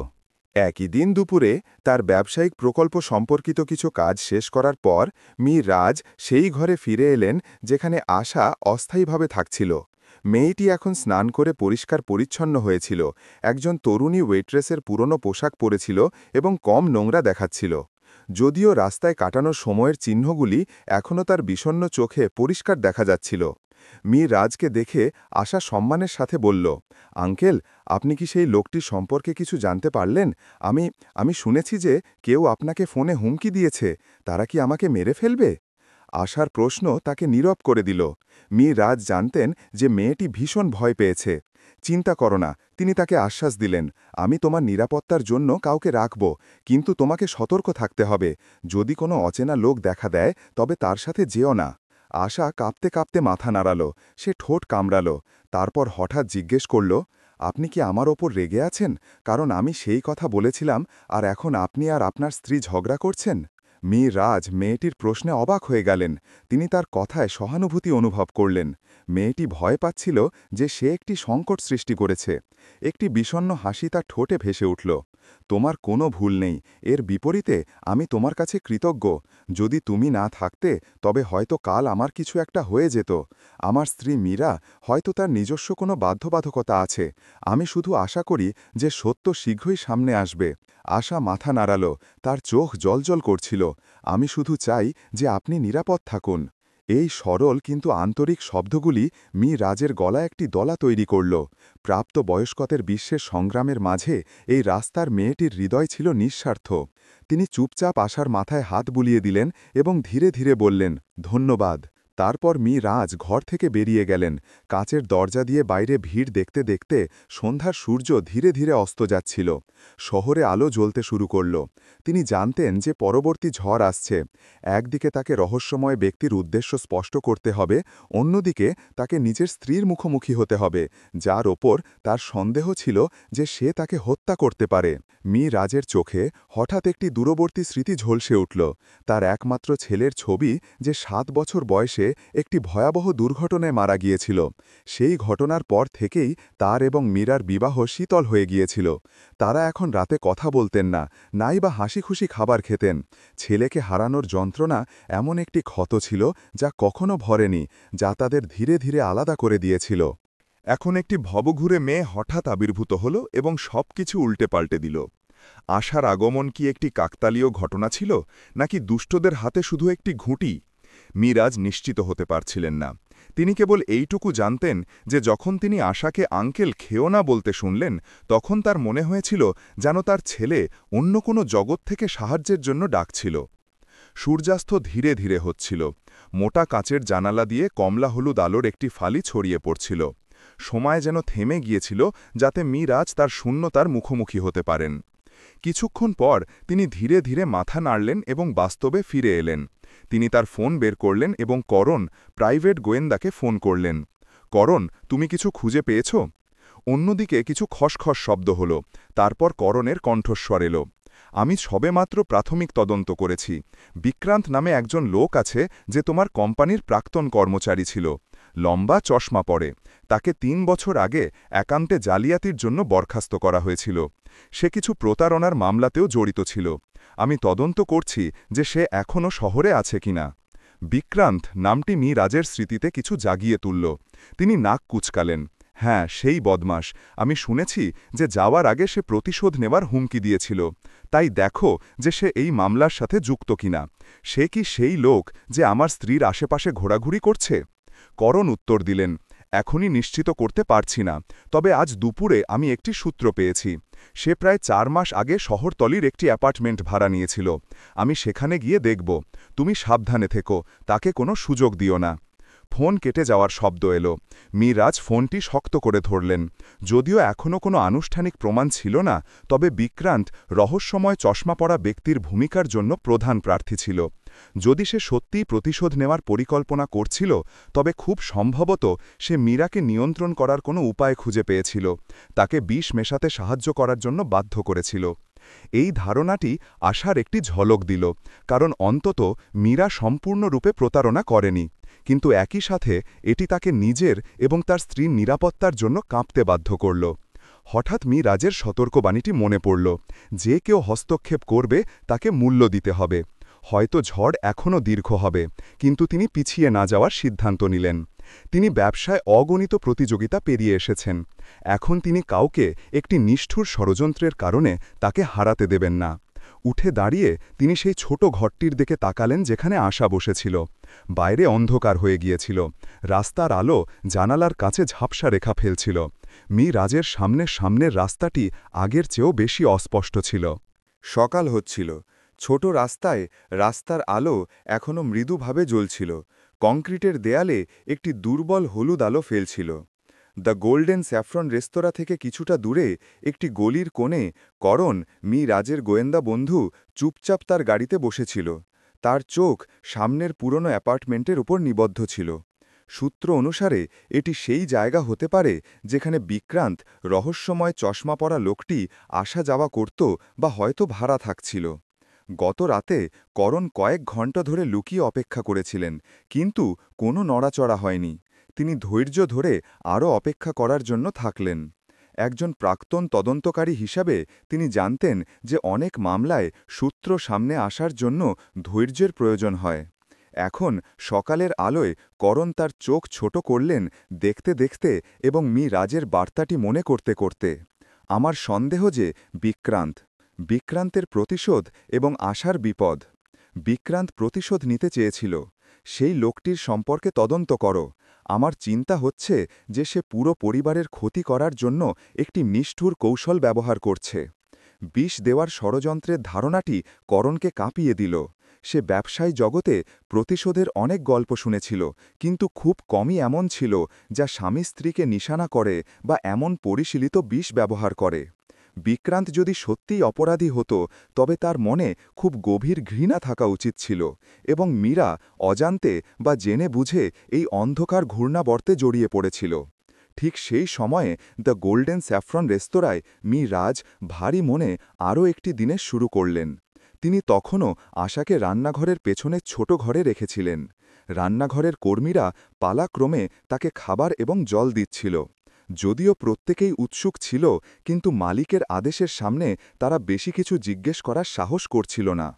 একই দিন দুপুরে তার ব্যবসায়িক প্রকল্প সম্পর্কিত কিছু কাজ শেষ করার পর রাজ সেই ঘরে ফিরে এলেন যেখানে আশা অস্থায়ীভাবে থাকছিল। মেয়েটি এখন স্নান করে পরিষ্কার পরিচ্ছন্ন হয়েছিল, একজন তরুণী ওয়েট্রেসের পুরনো পোশাক পরেছিল এবং কম নোংরা দেখাচ্ছিল। যদিও রাস্তায় কাটানোর সময়ের চিহ্নগুলি এখনও তার বিষণ্ণ চোখে পরিষ্কার দেখা যাচ্ছিল। রাজকে দেখে আশা সম্মানের সাথে বলল, আঙ্কেল, আপনি কি সেই লোকটি সম্পর্কে কিছু জানতে পারলেন? আমি শুনেছি যে কেউ আপনাকে ফোনে হুমকি দিয়েছে। তারা কি আমাকে মেরে ফেলবে? আশার প্রশ্ন তাকে নীরব করে দিল। রাজ জানতেন যে মেয়েটি ভীষণ ভয় পেয়েছে। চিন্তা করো না, তিনি তাকে আশ্বাস দিলেন, আমি তোমার নিরাপত্তার জন্য কাউকে রাখব, কিন্তু তোমাকে সতর্ক থাকতে হবে। যদি কোনো অচেনা লোক দেখা দেয় তবে তার সাথে যেও না। আশা কাঁপতে কাঁপতে মাথা নাড়াল, সে ঠোঁট কামড়াল। তারপর হঠাৎ জিজ্ঞেস করল, আপনি কি আমার ওপর রেগে আছেন, কারণ আমি সেই কথা বলেছিলাম আর এখন আপনি আর আপনার স্ত্রী ঝগড়া করছেন? রাজ মেয়েটির প্রশ্নে অবাক হয়ে গেলেন। তিনি তার কথায় সহানুভূতি অনুভব করলেন। মেয়েটি ভয় পাচ্ছিল যে সে একটি সংকট সৃষ্টি করেছে। একটি বিষণ্ণ হাসি তার ঠোঁটে ভেসে উঠল। তোমার কোনো ভুল নেই, এর বিপরীতে আমি তোমার কাছে কৃতজ্ঞ। যদি তুমি না থাকতে তবে হয়তো কাল আমার কিছু একটা হয়ে যেত। আমার স্ত্রী মীরা, হয়তো তার নিজস্ব কোনো বাধ্যবাধকতা আছে। আমি শুধু আশা করি যে সত্য শীঘ্রই সামনে আসবে। আশা মাথা নাড়াল, তার চোখ জ্বলজ্বল করছিল। আমি শুধু চাই যে আপনি নিরাপদ থাকুন। এই সরল কিন্তু আন্তরিক শব্দগুলি রাজের গলায় একটি দলা তৈরি করল। প্রাপ্ত বয়স্কদের বিশ্বের সংগ্রামের মাঝে এই রাস্তার মেয়েটির হৃদয় ছিল নিঃস্বার্থ। তিনি চুপচাপ আশার মাথায় হাত বুলিয়ে দিলেন এবং ধীরে ধীরে বললেন, ধন্যবাদ। তারপর রাজ ঘর থেকে বেরিয়ে গেলেন। কাচের দরজা দিয়ে বাইরে ভিড় দেখতে দেখতে সন্ধ্যার সূর্য ধীরে ধীরে অস্ত যাচ্ছিল। শহরে আলো জ্বলতে শুরু করল। তিনি জানতেন যে পরবর্তী ঝড় আসছে। একদিকে তাকে রহস্যময় ব্যক্তির উদ্দেশ্য স্পষ্ট করতে হবে, অন্যদিকে তাকে নিজের স্ত্রীর মুখোমুখি হতে হবে, যার ওপর তার সন্দেহ ছিল যে সে তাকে হত্যা করতে পারে। রাজের চোখে হঠাৎ একটি দূরবর্তী স্মৃতি ঝলসে উঠল। তার একমাত্র ছেলের ছবি, যে 7 বছর বয়সে একটি ভয়াবহ দুর্ঘটনায় মারা গিয়েছিল। সেই ঘটনার পর থেকেই তার এবং মীরার বিবাহ শীতল হয়ে গিয়েছিল। তারা এখন রাতে কথা বলতেন না, নাই বা হাসি খুশি খাবার খেতেন। ছেলেকে হারানোর যন্ত্রণা এমন একটি ক্ষত ছিল যা কখনো ভরেনি, যা তাদের ধীরে ধীরে আলাদা করে দিয়েছিল। এখন একটি ভবঘুরে মেয়ে হঠাৎ আবির্ভূত হল এবং সবকিছু উল্টে পাল্টে দিল। আশার আগমন কি একটি কাকতালীয় ঘটনা ছিল, নাকি দুষ্টদের হাতে শুধু একটি ঘুঁটি? মিরাজ নিশ্চিত হতে পারছিলেন না। তিনি কেবল এইটুকু জানতেন যে যখন তিনি আশাকে আঙ্কেল খেও না বলতে শুনলেন, তখন তার মনে হয়েছিল যেন তার ছেলে অন্য কোনো জগৎ থেকে সাহায্যের জন্য ডাকছিল। সূর্যাস্ত ধীরে ধীরে হচ্ছিল। মোটা কাচের জানালা দিয়ে কমলা হলুদ আলোর একটি ফালি ছড়িয়ে পড়ছিল। সময় যেন থেমে গিয়েছিল, যাতে মিরাজ তার শূন্যতার মুখোমুখি হতে পারেন। কিছুক্ষণ পর তিনি ধীরে ধীরে মাথা নাড়লেন এবং বাস্তবে ফিরে এলেন। তিনি তার ফোন বের করলেন এবং করণ, প্রাইভেট গোয়েন্দাকে ফোন করলেন। করণ, তুমি কিছু খুঁজে পেয়েছ? অন্যদিকে কিছু খসখস শব্দ হল। তারপর করণের কণ্ঠস্বর এলো, আমি সবেমাত্র প্রাথমিক তদন্ত করেছি। বিক্রান্ত নামে একজন লোক আছে যে তোমার কোম্পানির প্রাক্তন কর্মচারী ছিল। লম্বা চশমা পরে। তাকে 3 বছর আগে একান্তে জালিয়াতির জন্য বরখাস্ত করা হয়েছিল। সে কিছু প্রতারণার মামলাতেও জড়িত ছিল। আমি তদন্ত করছি যে সে এখনও শহরে আছে কিনা। বিক্রান্ত নামটি রাজের স্মৃতিতে কিছু জাগিয়ে তুলল। তিনি নাক কুচকালেন। হ্যাঁ, সেই বদমাশ। আমি শুনেছি যে যাওয়ার আগে সে প্রতিশোধ নেবার হুমকি দিয়েছিল। তাই দেখো যে সে এই মামলার সাথে যুক্ত কিনা। সে কি সেই লোক যে আমার স্ত্রীর আশেপাশে ঘোরাঘুরি করছে? করণ উত্তর দিলেন, এখনই নিশ্চিত করতে পারছি না, তবে আজ দুপুরে আমি একটি সূত্র পেয়েছি। সে প্রায় 4 মাস আগে শহরতলির একটি অ্যাপার্টমেন্ট ভাড়া নিয়েছিল। আমি সেখানে গিয়ে দেখব। তুমি সাবধানে থেকো, তাকে কোনো সুযোগ দিও না। ফোন কেটে যাওয়ার শব্দ এলো। মিরাজ ফোনটি শক্ত করে ধরলেন। যদিও এখনও কোনো আনুষ্ঠানিক প্রমাণ ছিল না, তবে বিক্রান্ত রহস্যময় চশমা পরা ব্যক্তির ভূমিকার জন্য প্রধান প্রার্থী ছিল। যদি সে সত্যিই প্রতিশোধ নেওয়ার পরিকল্পনা করছিল, তবে খুব সম্ভবত সে মীরাকে নিয়ন্ত্রণ করার কোনো উপায় খুঁজে পেয়েছিল, তাকে বিষ মেশাতে সাহায্য করার জন্য বাধ্য করেছিল। এই ধারণাটি আশার একটি ঝলক দিল, কারণ অন্তত মীরা সম্পূর্ণরূপে প্রতারণা করেনি। কিন্তু একই সাথে এটি তাকে নিজের এবং তার স্ত্রীর নিরাপত্তার জন্য কাঁপতে বাধ্য করল। হঠাৎ রাজের সতর্কবাণীটি মনে পড়ল, যে কেউ হস্তক্ষেপ করবে তাকে মূল্য দিতে হবে। হয়তো ঝড় এখনও দীর্ঘ হবে, কিন্তু তিনি পিছিয়ে না যাওয়ার সিদ্ধান্ত নিলেন। তিনি ব্যবসায় অগণিত প্রতিযোগিতা পেরিয়ে এসেছেন। এখন তিনি কাউকে একটি নিষ্ঠুর ষড়যন্ত্রের কারণে তাকে হারাতে দেবেন না। উঠে দাঁড়িয়ে তিনি সেই ছোট ঘরটির দিকে তাকালেন যেখানে আশা বসেছিল। বাইরে অন্ধকার হয়ে গিয়েছিল। রাস্তার আলো জানালার কাছে ঝাপসা রেখা ফেলছিল। রাজের সামনের রাস্তাটি আগের চেয়েও বেশি অস্পষ্ট ছিল। সকাল হচ্ছিল। ছোট রাস্তায় রাস্তার আলো এখনও মৃদুভাবে জ্বলছিল, কংক্রিটের দেয়ালে একটি দুর্বল হলুদ আলো ফেলছিল। দ্য গোল্ডেন স্যাফরন রেস্তোরাঁ থেকে কিছুটা দূরে একটি গলির কোণে করণ, রাজের গোয়েন্দা বন্ধু, চুপচাপ তার গাড়িতে বসেছিল। তার চোখ সামনের পুরনো অ্যাপার্টমেন্টের উপর নিবদ্ধ ছিল। সূত্র অনুসারে এটি সেই জায়গা হতে পারে যেখানে বিক্রান্ত, রহস্যময় চশমা পরা লোকটি আসা যাওয়া করত বা হয়তো ভাড়া থাকছিল। গত রাতে করণ কয়েক ঘণ্টা ধরে লুকিয়ে অপেক্ষা করেছিলেন, কিন্তু কোনো নড়াচড়া হয়নি। তিনি ধৈর্য ধরে আরও অপেক্ষা করার জন্য থাকলেন। একজন প্রাক্তন তদন্তকারী হিসাবে তিনি জানতেন যে অনেক মামলায় সূত্র সামনে আসার জন্য ধৈর্যের প্রয়োজন হয়। এখন সকালের আলোয় করণ তার চোখ ছোট করলেন, দেখতে দেখতে এবং রাজের বার্তাটি মনে করতে করতে। আমার সন্দেহ যে বিক্রান্তের প্রতিশোধ এবং আশার বিপদ। বিক্রান্ত প্রতিশোধ নিতে চেয়েছিল। সেই লোকটির সম্পর্কে তদন্ত করো। আমার চিন্তা হচ্ছে যে সে পুরো পরিবারের ক্ষতি করার জন্য একটি নিষ্ঠুর কৌশল ব্যবহার করছে। বিষ দেওয়ার ষড়যন্ত্রের ধারণাটি করণকে কাঁপিয়ে দিল। সে ব্যবসায়ী জগতে প্রতিশোধের অনেক গল্প শুনেছিল, কিন্তু খুব কমই এমন ছিল যা স্বামী স্ত্রীকে নিশানা করে বা এমন পরিশীলিত বিষ ব্যবহার করে। বিক্রান্ত যদি সত্যিই অপরাধী হতো, তবে তার মনে খুব গভীর ঘৃণা থাকা উচিত ছিল, এবং মীরা অজান্তে বা জেনে বুঝে এই অন্ধকার ঘূর্ণাবর্তে জড়িয়ে পড়েছিল। ঠিক সেই সময়ে দ্য গোল্ডেন স্যাফরন রেস্তোরাঁয় রাজ ভারী মনে আরও একটি দিনের শুরু করলেন। তিনি তখনও আশাকে রান্নাঘরের পেছনে ছোট ঘরে রেখেছিলেন। রান্নাঘরের কর্মীরা পালাক্রমে তাকে খাবার এবং জল দিচ্ছিল। যদিও প্রত্যেকেই উৎসুক ছিল, কিন্তু মালিকের আদেশের সামনে তারা বেশি কিছু জিজ্ঞেস করার সাহস করছিল না।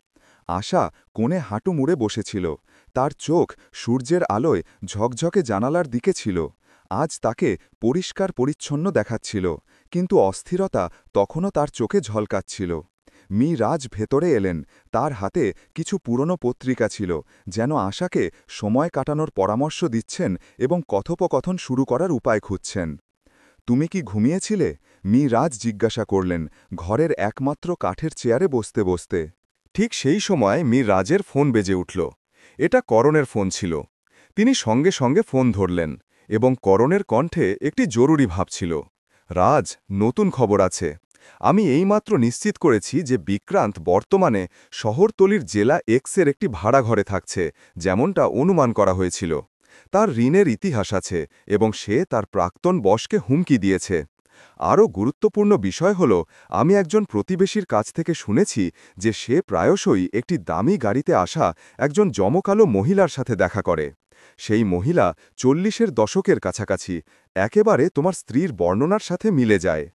আশা কোণে হাঁটু মুড়ে বসেছিল। তার চোখ সূর্যের আলোয় ঝকঝকে জানালার দিকে ছিল। আজ তাকে পরিষ্কার পরিচ্ছন্ন দেখাচ্ছিল, কিন্তু অস্থিরতা তখনও তার চোখে ঝলকাচ্ছিল। রাজ ভেতরে এলেন। তার হাতে কিছু পুরনো পত্রিকা ছিল, যেন আশাকে সময় কাটানোর পরামর্শ দিচ্ছেন এবং কথোপকথন শুরু করার উপায় খুঁজছেন। তুমি কি ঘুমিয়েছিলে? রাজ জিজ্ঞাসা করলেন, ঘরের একমাত্র কাঠের চেয়ারে বসতে বসতে। ঠিক সেই সময় রাজের ফোন বেজে উঠল। এটা করণের ফোন ছিল। তিনি সঙ্গে সঙ্গে ফোন ধরলেন, এবং করণের কণ্ঠে একটি জরুরি ভাব ছিল। রাজ, নতুন খবর আছে। আমি এইমাত্র নিশ্চিত করেছি যে বিক্রান্ত বর্তমানে শহরতলির জেলা এক্সের একটি ভাড়া ঘরে থাকছে, যেমনটা অনুমান করা হয়েছিল। তার ঋণের ইতিহাস আছে, এবং সে তার প্রাক্তন বসকে হুমকি দিয়েছে। আরও গুরুত্বপূর্ণ বিষয় হল, আমি একজন প্রতিবেশীর কাছ থেকে শুনেছি যে সে প্রায়শই একটি দামি গাড়িতে আসা একজন জমকালো মহিলার সাথে দেখা করে। সেই মহিলা 40-এর দশকের কাছাকাছি, একেবারে তোমার স্ত্রীর বর্ণনার সাথে মিলে যায়।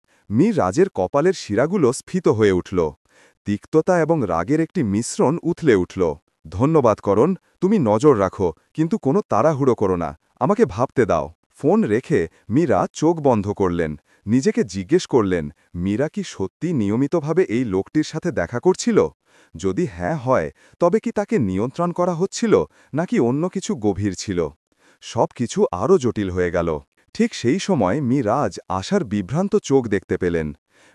রাজের কপালের শিরাগুলো স্ফীত হয়ে উঠল। তিক্ততা এবং রাগের একটি মিশ্রণ উথলে উঠল। ধন্যবাদ করণ, তুমি নজর রাখো, কিন্তু কোনো তাড়াহুড়ো করো না, আমাকে ভাবতে দাও। ফোন রেখে মীরা চোখ বন্ধ করলেন। নিজেকে জিজ্ঞেস করলেন, মীরা কি সত্যি নিয়মিতভাবে এই লোকটির সাথে দেখা করছিল? যদি হ্যাঁ হয়, তবে কি তাকে নিয়ন্ত্রণ করা হচ্ছিল, নাকি অন্য কিছু গভীর ছিল? সব কিছু আরও জটিল হয়ে গেল। ঠিক সেই সময় রাজ আশার বিভ্রান্ত চোখ দেখতে পেলেন।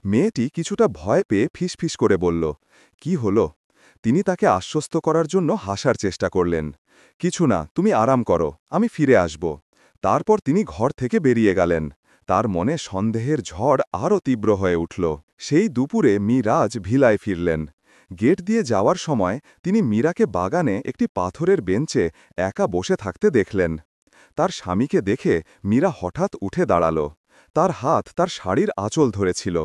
মেয়েটি কিছুটা ভয় পেয়ে ফিসফিস করে বলল, কি হলো? তিনি তাকে আশ্বস্ত করার জন্য হাসার চেষ্টা করলেন। কিছু না, তুমি আরাম করো, আমি ফিরে আসব। তারপর তিনি ঘর থেকে বেরিয়ে গেলেন। তার মনে সন্দেহের ঝড় আরও তীব্র হয়ে উঠল। সেই দুপুরে রাজ ভিলায় ফিরলেন। গেট দিয়ে যাওয়ার সময় তিনি মীরাকে বাগানে একটি পাথরের বেঞ্চে একা বসে থাকতে দেখলেন। তার স্বামীকে দেখে মীরা হঠাৎ উঠে দাঁড়াল। তার হাত তার শাড়ির আঁচল ধরেছিল।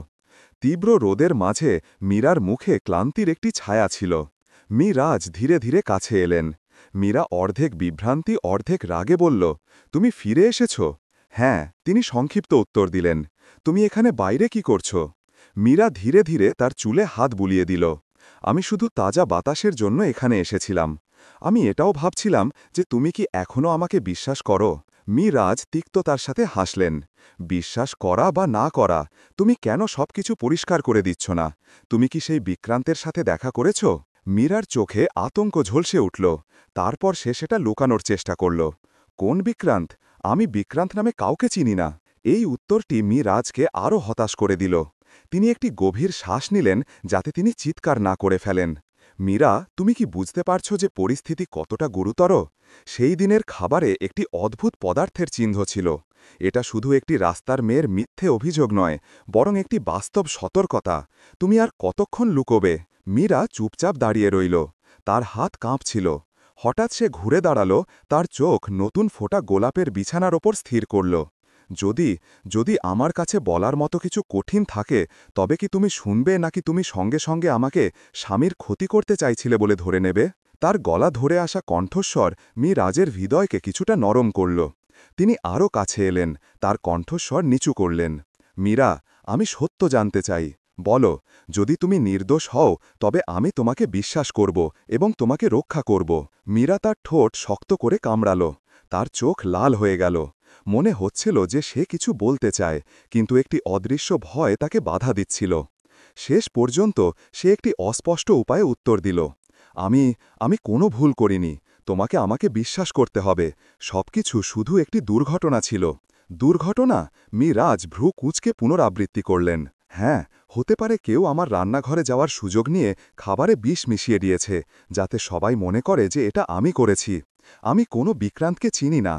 তীব্র রোদের মাঝে মীরার মুখে ক্লান্তির একটি ছায়া ছিল। রাজ ধীরে ধীরে কাছে এলেন। মীরা অর্ধেক বিভ্রান্তি অর্ধেক রাগে বলল, তুমি ফিরে এসেছ? হ্যাঁ, তিনি সংক্ষিপ্ত উত্তর দিলেন। তুমি এখানে বাইরে কি করছ? মীরা ধীরে ধীরে তার চুলে হাত বুলিয়ে দিল। আমি শুধু তাজা বাতাসের জন্য এখানে এসেছিলাম। আমি এটাও ভাবছিলাম যে তুমি কি এখনও আমাকে বিশ্বাস করো? রাজ তিক্ততার সাথে হাসলেন। বিশ্বাস করা বা না করা, তুমি কেন সবকিছু পরিষ্কার করে দিচ্ছ না? তুমি কি সেই বিক্রান্তের সাথে দেখা করেছ? মীরার চোখে আতঙ্ক ঝলসে উঠল। তারপর সে সেটা লুকানোর চেষ্টা করল। কোন বিক্রান্ত? আমি বিক্রান্ত নামে কাউকে চিনি না। এই উত্তরটি রাজকে আরও হতাশ করে দিল। তিনি একটি গভীর শ্বাস নিলেন, যাতে তিনি চিৎকার না করে ফেলেন। মীরা, তুমি কি বুঝতে পারছো যে পরিস্থিতি কতটা গুরুতর? সেই দিনের খাবারে একটি অদ্ভুত পদার্থের চিহ্ন ছিল। এটা শুধু একটি রাস্তার মেয়ের মিথ্যে অভিযোগ নয়, বরং একটি বাস্তব সতর্কতা। তুমি আর কতক্ষণ লুকোবে? মীরা চুপচাপ দাঁড়িয়ে রইল। তার হাত কাঁপছিল। হঠাৎ সে ঘুরে দাঁড়ালো, তার চোখ নতুন ফোটা গোলাপের বিছানার ওপর স্থির করল। যদি যদি আমার কাছে বলার মতো কিছু কঠিন থাকে, তবে কি তুমি শুনবে, নাকি তুমি সঙ্গে সঙ্গে আমাকে স্বামীর ক্ষতি করতে চাইছিলে বলে ধরে নেবে? তার গলা ধরে আসা কণ্ঠস্বর রাজের হৃদয়কে কিছুটা নরম করল। তিনি আরও কাছে এলেন, তার কণ্ঠস্বর নিচু করলেন। মীরা, আমি সত্য জানতে চাই। বলো, যদি তুমি নির্দোষ হও, তবে আমি তোমাকে বিশ্বাস করব এবং তোমাকে রক্ষা করব। মীরা তার ঠোঁট শক্ত করে কামড়াল। তার চোখ লাল হয়ে গেল। মনে হচ্ছিল যে সে কিছু বলতে চায়, কিন্তু একটি অদৃশ্য ভয় তাকে বাধা দিচ্ছিল। শেষ পর্যন্ত সে একটি অস্পষ্ট উপায়ে উত্তর দিল। আমি আমি কোনো ভুল করিনি। তোমাকে আমাকে বিশ্বাস করতে হবে। সবকিছু শুধু একটি দুর্ঘটনা ছিল। দুর্ঘটনা? রাজ ভ্রু কুঁচকে পুনরাবৃত্তি করলেন। হ্যাঁ, হতে পারে কেউ আমার রান্নাঘরে যাওয়ার সুযোগ নিয়ে খাবারে বিষ মিশিয়ে দিয়েছে, যাতে সবাই মনে করে যে এটা আমি করেছি। আমি কোনো বিক্রান্তকে চিনি না।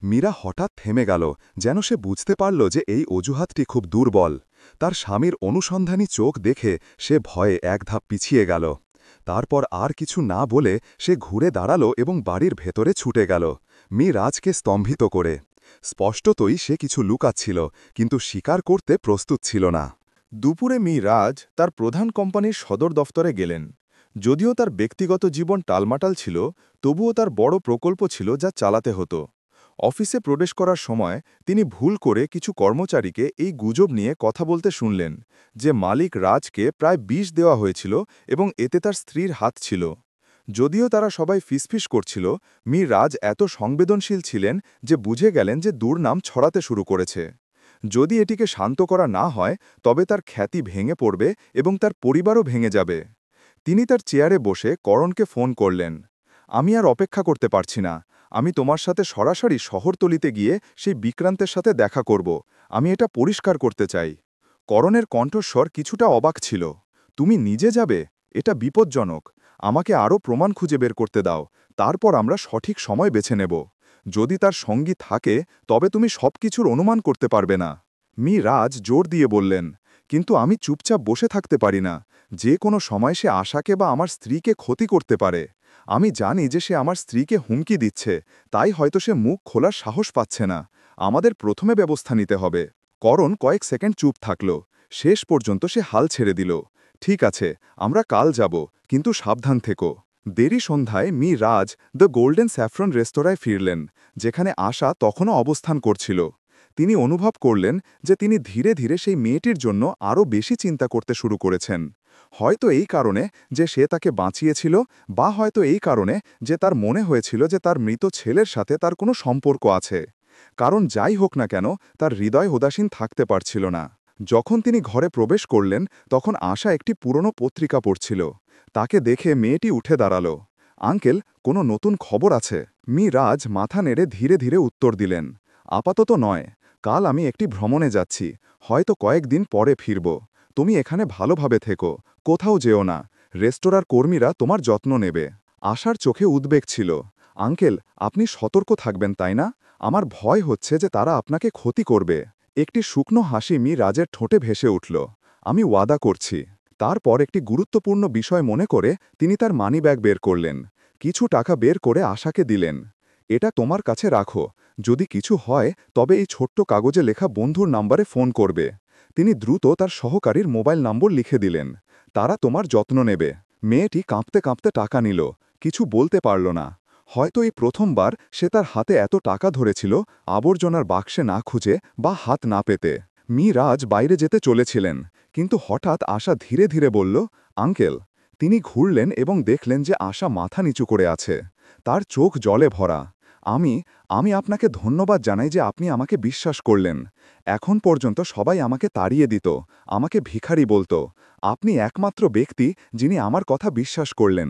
মীরা হঠাৎ থেমে গেল, যেন সে বুঝতে পারল যে এই অজুহাতটি খুব দুর্বল। তার স্বামীর অনুসন্ধানী চোখ দেখে সে ভয়ে এক ধাপ পিছিয়ে গেল। তারপর আর কিছু না বলে সে ঘুরে দাঁড়াল এবং বাড়ির ভেতরে ছুটে গেল, রাজকে স্তম্ভিত করে। স্পষ্টতই সে কিছু লুকাচ্ছিল, কিন্তু স্বীকার করতে প্রস্তুত ছিল না। দুপুরে রাজ তার প্রধান কোম্পানির সদর দফতরে গেলেন। যদিও তার ব্যক্তিগত জীবন টালমাটাল ছিল, তবুও তার বড় প্রকল্প ছিল যা চালাতে হতো। অফিসে প্রবেশ করার সময় তিনি ভুল করে কিছু কর্মচারীকে এই গুজব নিয়ে কথা বলতে শুনলেন যে মালিক রাজকে প্রায় বিষ দেওয়া হয়েছিল এবং এতে তার স্ত্রীর হাত ছিল। যদিও তারা সবাই ফিসফিস করছিল, রাজ এত সংবেদনশীল ছিলেন যে বুঝে গেলেন যে দুর্নাম ছড়াতে শুরু করেছে। যদি এটিকে শান্ত করা না হয়, তবে তার খ্যাতি ভেঙে পড়বে এবং তার পরিবারও ভেঙে যাবে। তিনি তার চেয়ারে বসে করণকে ফোন করলেন। আমি আর অপেক্ষা করতে পারছি না। আমি তোমার সাথে সরাসরি শহরতলিতে গিয়ে সেই বিক্রান্তের সাথে দেখা করব। আমি এটা পরিষ্কার করতে চাই। করণের কণ্ঠস্বর কিছুটা অবাক ছিল। তুমি নিজে যাবে? এটা বিপজ্জনক। আমাকে আরও প্রমাণ খুঁজে বের করতে দাও, তারপর আমরা সঠিক সময় বেছে নেব। যদি তার সঙ্গী থাকে, তবে তুমি সবকিছুর অনুমান করতে পারবে না। রাজ জোর দিয়ে বললেন, কিন্তু আমি চুপচাপ বসে থাকতে পারি না। যে কোনো সময় সে আশাকে বা আমার স্ত্রীকে ক্ষতি করতে পারে। আমি জানি যে সে আমার স্ত্রীকে হুমকি দিচ্ছে, তাই হয়তো সে মুখ খোলার সাহস পাচ্ছে না। আমাদের প্রথমে ব্যবস্থা নিতে হবে। করণ কয়েক সেকেন্ড চুপ থাকল। শেষ পর্যন্ত সে হাল ছেড়ে দিল। ঠিক আছে, আমরা কাল যাব, কিন্তু সাবধান থেকো। দেরি সন্ধ্যায় রাজ দ্য গোল্ডেন স্যাফরন রেস্তোরাঁয় ফিরলেন, যেখানে আশা তখনও অবস্থান করছিল। তিনি অনুভব করলেন যে তিনি ধীরে ধীরে সেই মেয়েটির জন্য আরও বেশি চিন্তা করতে শুরু করেছেন। হয়তো এই কারণে যে সে তাকে বাঁচিয়েছিল, বা হয়তো এই কারণে যে তার মনে হয়েছিল যে তার মৃত ছেলের সাথে তার কোনো সম্পর্ক আছে। কারণ যাই হোক না কেন, তার হৃদয় উদাসীন থাকতে পারছিল না। যখন তিনি ঘরে প্রবেশ করলেন, তখন আশা একটি পুরনো পত্রিকা পড়ছিল। তাকে দেখে মেয়েটি উঠে দাঁড়াল। আঙ্কেল, কোনো নতুন খবর আছে? রাজ মাথা নেড়ে ধীরে ধীরে উত্তর দিলেন, আপাতত নয়। কাল আমি একটি ভ্রমণে যাচ্ছি, হয়তো কয়েকদিন পরে ফিরব। তুমি এখানে ভালোভাবে থেকো, কোথাও যেও না। রেস্তোরাঁর কর্মীরা তোমার যত্ন নেবে। আশার চোখে উদ্বেগ ছিল। আঙ্কেল, আপনি সতর্ক থাকবেন, তাই না? আমার ভয় হচ্ছে যে তারা আপনাকে ক্ষতি করবে। একটি শুকনো হাসি রাজের ঠোঁটে ভেসে উঠল। আমি ওয়াদা করছি। তারপর একটি গুরুত্বপূর্ণ বিষয় মনে করে তিনি তার মানিব্যাগ বের করলেন। কিছু টাকা বের করে আশাকে দিলেন। এটা তোমার কাছে রাখো। যদি কিছু হয়, তবে এই ছোট্ট কাগজে লেখা বন্ধুর নাম্বারে ফোন করবে। তিনি দ্রুত তার সহকারীর মোবাইল নম্বর লিখে দিলেন। তারা তোমার যত্ন নেবে। মেয়েটি কাঁপতে কাঁপতে টাকা নিল, কিছু বলতে পারল না। হয়তো এই প্রথমবার সে তার হাতে এত টাকা ধরেছিল, আবর্জনার বাক্সে না খুঁজে বা হাত না পেতে। রাজ বাইরে যেতে চলেছিলেন, কিন্তু হঠাৎ আশা ধীরে ধীরে বলল, আঙ্কেল। তিনি ঘুরলেন এবং দেখলেন যে আশা মাথা নিচু করে আছে। তার চোখ জলে ভরা। আমি আপনাকে ধন্যবাদ জানাই যে আপনি আমাকে বিশ্বাস করলেন। এখন পর্যন্ত সবাই আমাকে তাড়িয়ে দিত, আমাকে ভিখারি বলতো। আপনি একমাত্র ব্যক্তি যিনি আমার কথা বিশ্বাস করলেন।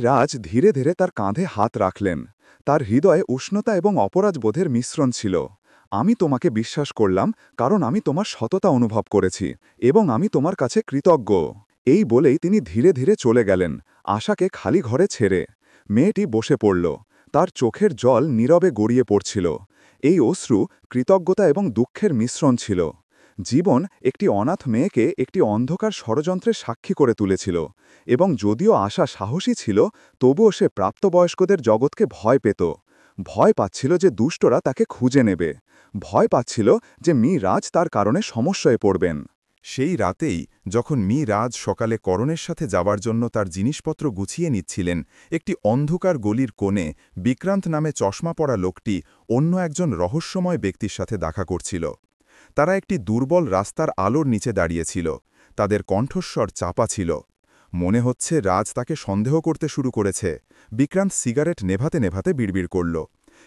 রাজ ধীরে ধীরে তার কাঁধে হাত রাখলেন। তার হৃদয়ে উষ্ণতা এবং অপরাধবোধের মিশ্রণ ছিল। আমি তোমাকে বিশ্বাস করলাম, কারণ আমি তোমার সততা অনুভব করেছি, এবং আমি তোমার কাছে কৃতজ্ঞ। এই বলেই তিনি ধীরে ধীরে চলে গেলেন, আশাকে খালি ঘরে ছেড়ে। মেয়েটি বসে পড়ল। তার চোখের জল নীরবে গড়িয়ে পড়ছিল। এই অশ্রু কৃতজ্ঞতা এবং দুঃখের মিশ্রণ ছিল। জীবন একটি অনাথ মেয়েকে একটি অন্ধকার ষড়যন্ত্রের সাক্ষী করে তুলেছিল, এবং যদিও আশা সাহসী ছিল, তবুও সে প্রাপ্তবয়স্কদের জগৎকে ভয় পেত। ভয় পাচ্ছিল যে দুষ্টরা তাকে খুঁজে নেবে। ভয় পাচ্ছিল যে রাজ তার কারণে সমস্যায় পড়বেন। সেই রাতেই যখন রাজ সকালে করণের সাথে যাবার জন্য তার জিনিসপত্র গুছিয়ে নিচ্ছিলেন, একটি অন্ধকার গলির কোণে বিক্রান্ত নামে চশমা পরা লোকটি অন্য একজন রহস্যময় ব্যক্তির সাথে দেখা করছিল। তারা একটি দুর্বল রাস্তার আলোর নিচে দাঁড়িয়েছিল। তাদের কণ্ঠস্বর চাপা ছিল। মনে হচ্ছে রাজ তাকে সন্দেহ করতে শুরু করেছে। বিক্রান্ত সিগারেট নেভাতে নেভাতে বিড়বিড় করল,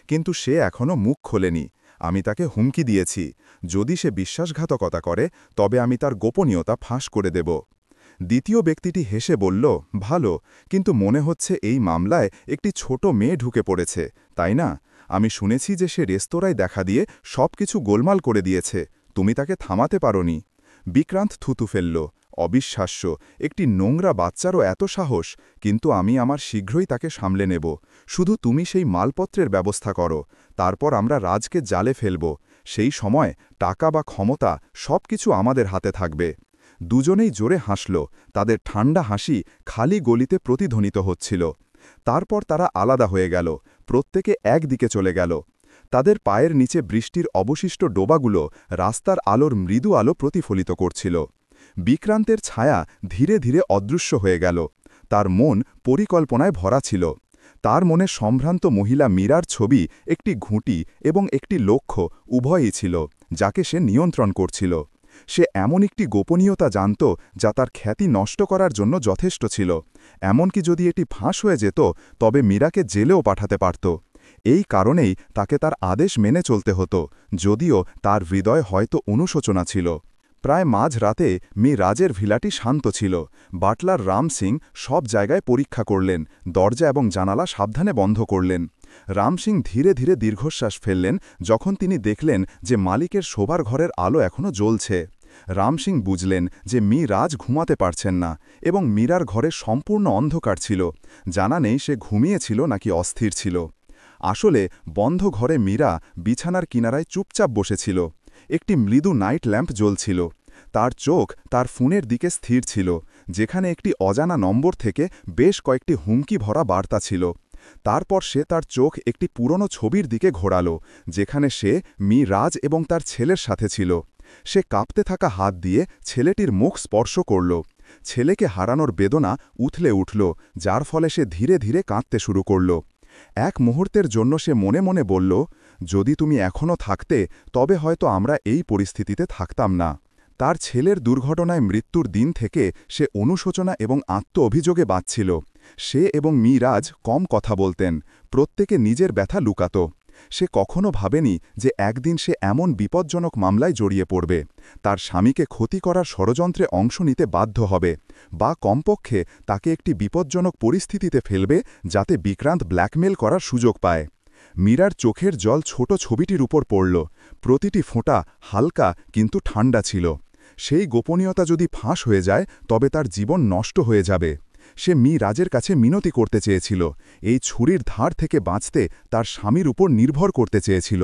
কিন্তু সে এখনও মুখ খোলেনি। আমি তাকে হুমকি দিয়েছি, যদি সে বিশ্বাসঘাতকতা করে তবে আমি তার গোপনীয়তা ফাঁস করে দেব। দ্বিতীয় ব্যক্তিটি হেসে বলল, ভালো, কিন্তু মনে হচ্ছে এই মামলায় একটি ছোট মেয়ে ঢুকে পড়েছে, তাই না? আমি শুনেছি যে সে রেস্তোরাঁয় দেখা দিয়ে সবকিছু গোলমাল করে দিয়েছে। তুমি তাকে থামাতে পারোনি। বিক্রান্ত থুতু ফেলল। অবিশ্বাস্য, একটি নোংরা বাচ্চারও এত সাহস, কিন্তু আমি আমার শীঘ্রই তাকে সামলে নেব। শুধু তুমি সেই মালপত্রের ব্যবস্থা করো, তারপর আমরা রাজকে জালে ফেলব। সেই সময় টাকা বা ক্ষমতা সবকিছু আমাদের হাতে থাকবে। দুজনেই জোরে হাসল। তাদের ঠান্ডা হাসি খালি গলিতে প্রতিধ্বনিত হচ্ছিল। তারপর তারা আলাদা হয়ে গেল, প্রত্যেকে একদিকে চলে গেল। তাদের পায়ের নিচে বৃষ্টির অবশিষ্ট ডোবাগুলো রাস্তার আলোর মৃদু আলো প্রতিফলিত করছিল। বিক্রান্তের ছায়া ধীরে ধীরে অদৃশ্য হয়ে গেল। তার মন পরিকল্পনায় ভরা ছিল। তার মনে সম্ভ্রান্ত মহিলা মীরার ছবি, একটি ঘুঁটি এবং একটি লক্ষ্য উভয়ই ছিল, যাকে সে নিয়ন্ত্রণ করছিল। সে এমন একটি গোপনীয়তা জানত যা তার খ্যাতি নষ্ট করার জন্য যথেষ্ট ছিল। এমনকি যদি এটি ফাঁস হয়ে যেত, তবে মীরাকে জেলেও পাঠাতে পারত। এই কারণেই তাকে তার আদেশ মেনে চলতে হতো, যদিও তার হৃদয় হয়তো অনুশোচনা ছিল। প্রায় মাঝরাতে রাজের ভিলাটি শান্ত ছিল। বাটলার রাম সিং সব জায়গায় পরীক্ষা করলেন, দরজা এবং জানালা সাবধানে বন্ধ করলেন। রাম সিং ধীরে ধীরে দীর্ঘশ্বাস ফেললেন যখন তিনি দেখলেন যে মালিকের শোবার ঘরের আলো এখনও জ্বলছে। রাম সিং বুঝলেন যে রাজ ঘুমাতে পারছেন না, এবং মীরার ঘরে সম্পূর্ণ অন্ধকার ছিল। জানা নেই সে ঘুমিয়েছিল নাকি অস্থির ছিল। আসলে বন্ধ ঘরে মীরা বিছানার কিনারায় চুপচাপ বসেছিল। একটি মৃদু নাইট ল্যাম্প জ্বলছিল। তার চোখ তার ফোনের দিকে স্থির ছিল, যেখানে একটি অজানা নম্বর থেকে বেশ কয়েকটি হুমকি ভরা বার্তা ছিল। তারপর সে তার চোখ একটি পুরনো ছবির দিকে ঘোরালো, যেখানে সে রাজ এবং তার ছেলের সাথে ছিল। সে কাঁপতে থাকা হাত দিয়ে ছেলেটির মুখ স্পর্শ করল। ছেলেকে হারানোর বেদনা উথলে উঠল, যার ফলে সে ধীরে ধীরে কাঁদতে শুরু করল। এক মুহূর্তের জন্য সে মনে মনে বলল, যদি তুমি এখনও থাকতে, তবে হয়তো আমরা এই পরিস্থিতিতে থাকতাম না। তার ছেলের দুর্ঘটনায় মৃত্যুর দিন থেকে সে অনুশোচনা এবং আত্ম-অভিযোগে বাঁচছিল। সে এবং রাজ কম কথা বলতেন, প্রত্যেকে নিজের ব্যথা লুকাত। সে কখনো ভাবেনি যে একদিন সে এমন বিপজ্জনক মামলায় জড়িয়ে পড়বে, তার স্বামীকে ক্ষতি করার ষড়যন্ত্রে অংশ নিতে বাধ্য হবে, বা কমপক্ষে তাকে একটি বিপজ্জনক পরিস্থিতিতে ফেলবে যাতে বিক্রান্ত ব্ল্যাকমেল করার সুযোগ পায়। মীরার চোখের জল ছোট ছবিটির উপর পড়ল। প্রতিটি ফোঁটা হালকা কিন্তু ঠান্ডা ছিল। সেই গোপনীয়তা যদি ফাঁস হয়ে যায়, তবে তার জীবন নষ্ট হয়ে যাবে। সে রাজের কাছে মিনতি করতে চেয়েছিল, এই ছুরির ধার থেকে বাঁচতে তার স্বামীর উপর নির্ভর করতে চেয়েছিল।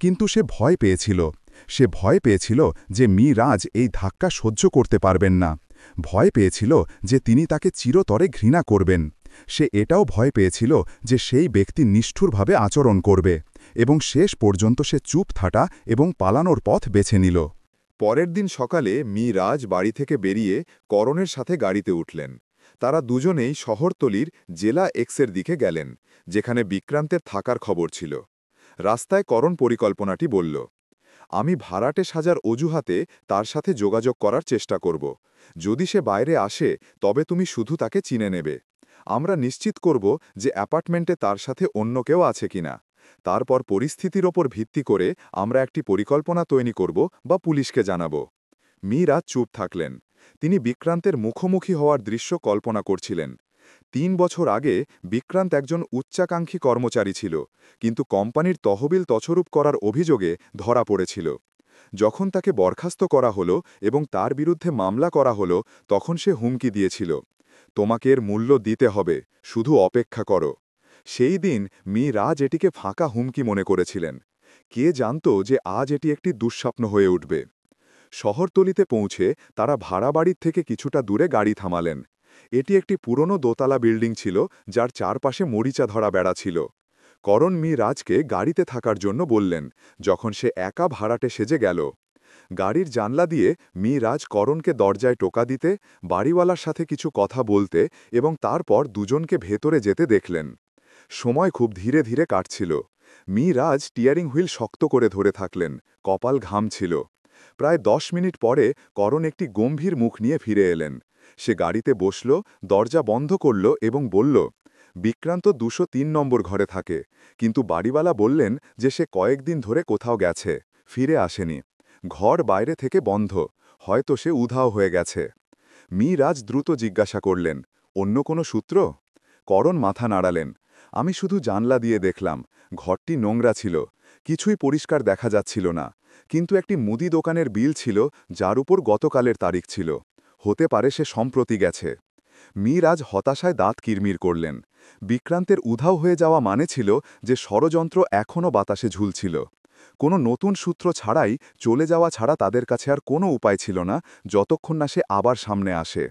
কিন্তু সে ভয় পেয়েছিল। সে ভয় পেয়েছিল যে রাজ এই ধাক্কা সহ্য করতে পারবেন না। ভয় পেয়েছিল যে তিনি তাকে চিরতরে ঘৃণা করবেন। সে এটাও ভয় পেয়েছিল যে সেই ব্যক্তি নিষ্ঠুরভাবে আচরণ করবে, এবং শেষ পর্যন্ত সে চুপ থাকা এবং পালানোর পথ বেছে নিল। পরের দিন সকালে রাজ বাড়ি থেকে বেরিয়ে করণের সাথে গাড়িতে উঠলেন। তারা দুজনেই শহরতলির জেলা এক্সের দিকে গেলেন, যেখানে বিক্রান্তের থাকার খবর ছিল। রাস্তায় করণ পরিকল্পনাটি বলল, আমি ভাড়াটে সাজার অজুহাতে তার সাথে যোগাযোগ করার চেষ্টা করব। যদি সে বাইরে আসে, তবে তুমি শুধু তাকে চিনে নেবে। আমরা নিশ্চিত করব যে অ্যাপার্টমেন্টে তার সাথে অন্য কেউ আছে কিনা। তারপর পরিস্থিতির ওপর ভিত্তি করে আমরা একটি পরিকল্পনা তৈরি করব বা পুলিশকে জানাব। রাজ চুপ থাকলেন। তিনি বিক্রান্তের মুখোমুখি হওয়ার দৃশ্য কল্পনা করছিলেন। ৩ বছর আগে বিক্রান্ত একজন উচ্চাকাঙ্ক্ষী কর্মচারী ছিল, কিন্তু কোম্পানির তহবিল তছরূপ করার অভিযোগে ধরা পড়েছিল। যখন তাকে বরখাস্ত করা হলো এবং তার বিরুদ্ধে মামলা করা হলো তখন সে হুমকি দিয়েছিল, তোমাকে এর মূল্য দিতে হবে, শুধু অপেক্ষা করো। সেই দিন রাজ এটিকে ফাঁকা হুমকি মনে করেছিলেন। কে জানত যে আজ এটি একটি দুঃস্বপ্ন হয়ে উঠবে। শহরতলিতে পৌঁছে তারা ভাড়া বাড়ির থেকে কিছুটা দূরে গাড়ি থামালেন। এটি একটি পুরনো দোতলা বিল্ডিং ছিল, যার চারপাশে মরিচা ধরা বেড়া ছিল। করণ রাজকে গাড়িতে থাকার জন্য বললেন, যখন সে একা ভাড়াটে সেজে গেল। গাড়ির জানলা দিয়ে রাজ করণকে দরজায় টোকা দিতে, বাড়িওয়ালার সাথে কিছু কথা বলতে এবং তারপর দুজনকে ভেতরে যেতে দেখলেন। সময় খুব ধীরে ধীরে কাটছিল। রাজ স্টিয়ারিং হুইল শক্ত করে ধরে থাকলেন, কপাল ঘামছিল। প্রায় 10 মিনিট পরে করণ একটি গম্ভীর মুখ নিয়ে ফিরে এলেন। সে গাড়িতে বসল, দরজা বন্ধ করল এবং বলল, বিক্রান্ত 203 নম্বর ঘরে থাকে, কিন্তু বাড়িওয়ালা বললেন যে সে কয়েকদিন ধরে কোথাও গেছে, ফিরে আসেনি। ঘর বাইরে থেকে বন্ধ, হয়তো সে উধাও হয়ে গেছে। রাজ দ্রুত জিজ্ঞাসা করলেন, অন্য কোনো সূত্র? করণ মাথা নাড়ালেন। আমি শুধু জানলা দিয়ে দেখলাম, ঘরটি নোংরা ছিল, কিছুই পরিষ্কার দেখা যাচ্ছিল না, কিন্তু একটি মুদি দোকানের বিল ছিল যার উপর গতকালের তারিখ ছিল। হতে পারে সে সম্প্রতি গেছে। আজ হতাশায় দাঁত কিরমির করলেন। বিক্রান্তের উধাও হয়ে যাওয়া মানে ছিল যে ষড়যন্ত্র এখনও বাতাসে ঝুলছিল। কোনো নতুন সূত্র ছাড়াই চলে যাওয়া ছাড়া তাদের কাছে আর কোনো উপায় ছিল না, যতক্ষণ না সে আবার সামনে আসে।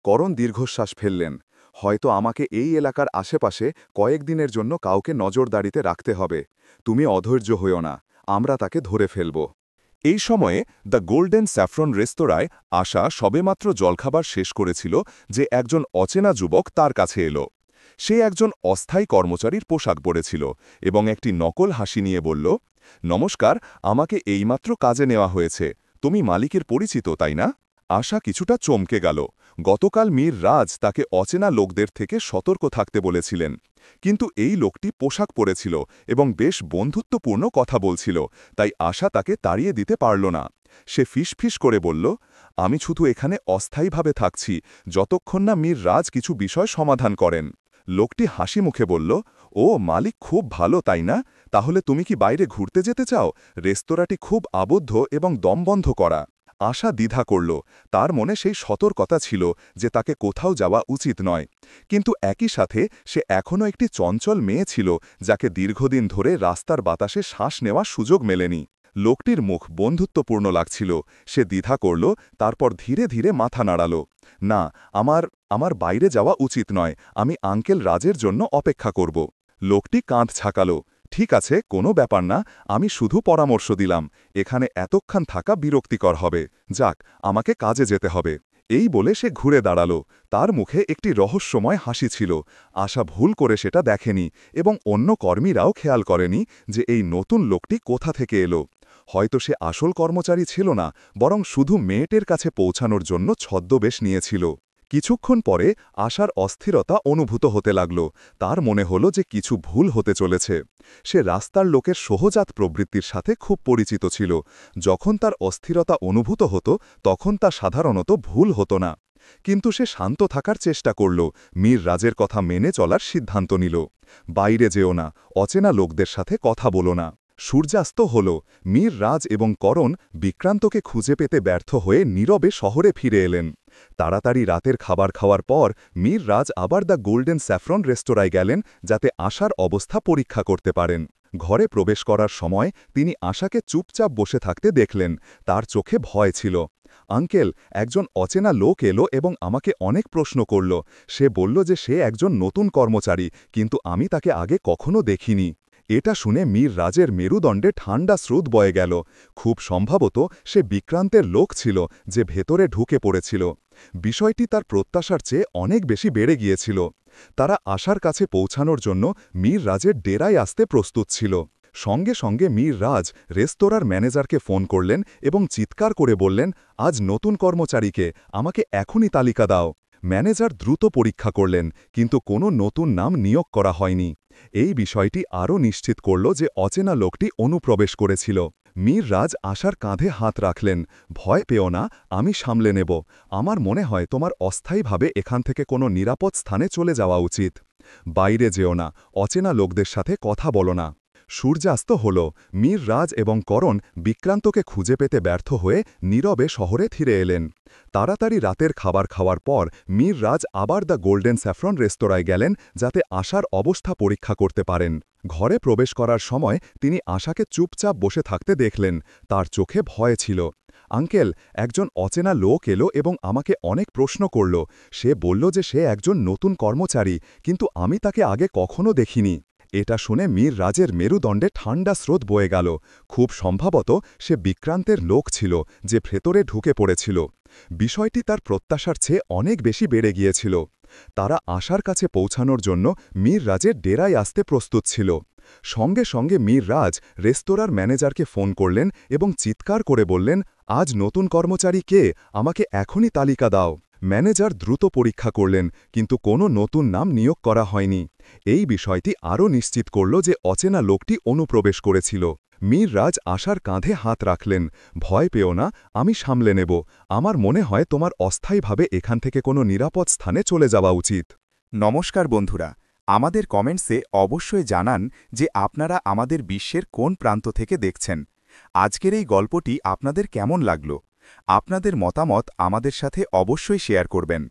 করণ দীর্ঘশ্বাস ফেললেন। হয়তো আমাকে এই এলাকার আশেপাশে কয়েকদিনের জন্য কাউকে নজরদারিতে রাখতে হবে। তুমি অধৈর্য হইও না, আমরা তাকে ধরে ফেলব। এই সময়ে দ্য গোল্ডেন স্যাফরন রেস্তোরাঁয় আশা সবেমাত্র জলখাবার শেষ করেছিল যে একজন অচেনা যুবক তার কাছে এলো। সে একজন অস্থায়ী কর্মচারীর পোশাক পরেছিল এবং একটি নকল হাসি নিয়ে বলল, নমস্কার, আমাকে এইমাত্র কাজে নেওয়া হয়েছে। তুমি মালিকের পরিচিত, তাই না? আশা কিছুটা চমকে গেল। গতকাল রাজ তাকে অচেনা লোকদের থেকে সতর্ক থাকতে বলেছিলেন, কিন্তু এই লোকটি পোশাক পরেছিল এবং বেশ বন্ধুত্বপূর্ণ কথা বলছিল, তাই আশা তাকে তাড়িয়ে দিতে পারল না। সে ফিসফিস করে বলল, আমি শুধু এখানে অস্থায়ীভাবে থাকছি, যতক্ষণ না রাজ কিছু বিষয় সমাধান করেন। লোকটি হাসি মুখে বলল, ও মালিক খুব ভালো, তাই না? তাহলে তুমি কি বাইরে ঘুরতে যেতে চাও? রেস্তোরাঁটি খুব আবদ্ধ এবং দমবন্ধ করা। আশা দ্বিধা করল। তার মনে সেই সতর্কতা ছিল যে তাকে কোথাও যাওয়া উচিত নয়, কিন্তু একই সাথে সে এখনও একটি চঞ্চল মেয়ে ছিল যাকে দীর্ঘদিন ধরে রাস্তার বাতাসে শ্বাস নেওয়ার সুযোগ মেলেনি। লোকটির মুখ বন্ধুত্বপূর্ণ লাগছিল। সে দ্বিধা করল, তারপর ধীরে ধীরে মাথা নাড়াল। না, আমার বাইরে যাওয়া উচিত নয়, আমি আঙ্কেল রাজের জন্য অপেক্ষা করব। লোকটি কাঁধ ছাকাল। ঠিক আছে, কোনো ব্যাপার না, আমি শুধু পরামর্শ দিলাম, এখানে এতক্ষণ থাকা বিরক্তিকর হবে। যাক, আমাকে কাজে যেতে হবে। এই বলে সে ঘুরে দাঁড়াল। তার মুখে একটি রহস্যময় হাসি ছিল। আশা ভুল করে সেটা দেখেনি এবং অন্য কর্মীরাও খেয়াল করেনি যে এই নতুন লোকটি কোথা থেকে এলো। হয়তো সে আসল কর্মচারী ছিল না, বরং শুধু মেয়েটের কাছে পৌঁছানোর জন্য ছদ্মবেশ নিয়েছিল। কিছুক্ষণ পরে আশার অস্থিরতা অনুভূত হতে লাগল। তার মনে হল যে কিছু ভুল হতে চলেছে। সে রাস্তার লোকের সহজাত প্রবৃত্তির সাথে খুব পরিচিত ছিল। যখন তার অস্থিরতা অনুভূত হতো তখন তা সাধারণত ভুল হতো না। কিন্তু সে শান্ত থাকার চেষ্টা করল, রাজের কথা মেনে চলার সিদ্ধান্ত নিল। বাইরে যেও না, অচেনা লোকদের সাথে কথা বলো না। সূর্যাস্ত হল। রাজ এবং করণ বিক্রান্তকে খুঁজে পেতে ব্যর্থ হয়ে নীরবে শহরে ফিরে এলেন। তাড়াতাড়ি রাতের খাবার খাওয়ার পর রাজ আবার দ্য গোল্ডেন স্যাফরন রেস্তোরাঁয় গেলেন, যাতে আশার অবস্থা পরীক্ষা করতে পারেন। ঘরে প্রবেশ করার সময় তিনি আশাকে চুপচাপ বসে থাকতে দেখলেন। তার চোখে ভয় ছিল। আঙ্কেল, একজন অচেনা লোক এলো এবং আমাকে অনেক প্রশ্ন করল। সে বলল যে সে একজন নতুন কর্মচারী, কিন্তু আমি তাকে আগে কখনো দেখিনি। এটা শুনে রাজের মেরুদণ্ডে ঠান্ডা স্রোত বয়ে গেল। খুব সম্ভবত সে বিক্রান্তের লোক ছিল যে ভেতরে ঢুকে পড়েছিল। বিষয়টি তার প্রত্যাশার চেয়ে অনেক বেশি বেড়ে গিয়েছিল। তারা আশার কাছে পৌঁছানোর জন্য রাজের ডেরায় আসতে প্রস্তুত ছিল। সঙ্গে সঙ্গে রাজ রেস্তোরাঁর ম্যানেজারকে ফোন করলেন এবং চিৎকার করে বললেন, আজ নতুন কর্মচারীকে, আমাকে এখনই তালিকা দাও। ম্যানেজার দ্রুত পরীক্ষা করলেন, কিন্তু কোনো নতুন নাম নিয়োগ করা হয়নি। এই বিষয়টি আরও নিশ্চিত করল যে অচেনা লোকটি অনুপ্রবেশ করেছিল। রাজ আশার কাঁধে হাত রাখলেন। ভয় পেও না, আমি সামলে নেব। আমার মনে হয় তোমার অস্থায়ীভাবে এখান থেকে কোনো নিরাপদ স্থানে চলে যাওয়া উচিত। বাইরে যেও না, অচেনা লোকদের সাথে কথা বলো না। সূর্যাস্ত হল। মীর রাজ এবং করণ বিক্রান্তকে খুঁজে পেতে ব্যর্থ হয়ে নীরবে শহরে ফিরে এলেন। তাড়াতাড়ি রাতের খাবার খাওয়ার পর মীর রাজ আবার দ্য গোল্ডেন স্যাফরন রেস্তোরাঁয় গেলেন যাতে আশার অবস্থা পরীক্ষা করতে পারেন। ঘরে প্রবেশ করার সময় তিনি আশাকে চুপচাপ বসে থাকতে দেখলেন। তার চোখে ভয় ছিল। আঙ্কেল, একজন অচেনা লোক এলো এবং আমাকে অনেক প্রশ্ন করল। সে বলল যে সে একজন নতুন কর্মচারী, কিন্তু আমি তাকে আগে কখনো দেখিনি। এটা শুনে মীর রাজের মেরুদণ্ডে ঠান্ডা স্রোত বয়ে গেল। খুব সম্ভবত সে বিক্রান্তের লোক ছিল যে ভেতরে ঢুকে পড়েছিল। বিষয়টি তার প্রত্যাশার চেয়ে অনেক বেশি বেড়ে গিয়েছিল। তারা আশার কাছে পৌঁছানোর জন্য মীর রাজের ডেরায় আসতে প্রস্তুত ছিল। সঙ্গে সঙ্গে মীর রাজ রেস্তোরাঁর ম্যানেজারকে ফোন করলেন এবং চিৎকার করে বললেন, আজ নতুন কর্মচারী কে? আমাকে এখনই তালিকা দাও। ম্যানেজার দ্রুত পরীক্ষা করলেন, কিন্তু কোনো নতুন নাম নিয়োগ করা হয়নি। এই বিষয়টি আরও নিশ্চিত করল যে অচেনা লোকটি অনুপ্রবেশ করেছিল। মীর রাজ আশার কাঁধে হাত রাখলেন। ভয় পেও না, আমি সামলে নেব। আমার মনে হয় তোমার অস্থায়ীভাবে এখান থেকে কোনো নিরাপদ স্থানে চলে যাওয়া উচিত। নমস্কার বন্ধুরা, আমাদের কমেন্টসে অবশ্যই জানান যে আপনারা আমাদের বিশ্বের কোন প্রান্ত থেকে দেখছেন। আজকের এই গল্পটি আপনাদের কেমন লাগলো? আপনাদের মতামত আমাদের সাথে অবশ্যই শেয়ার করবেন।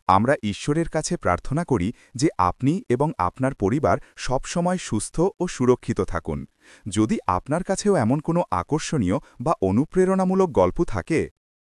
আমরা ঈশ্বরের কাছে প্রার্থনা করি যে আপনি এবং আপনার পরিবার সবসময় সুস্থ ও সুরক্ষিত থাকুন। যদি আপনার কাছেও এমন কোনো আকর্ষণীয় বা অনুপ্রেরণামূলক গল্প থাকে,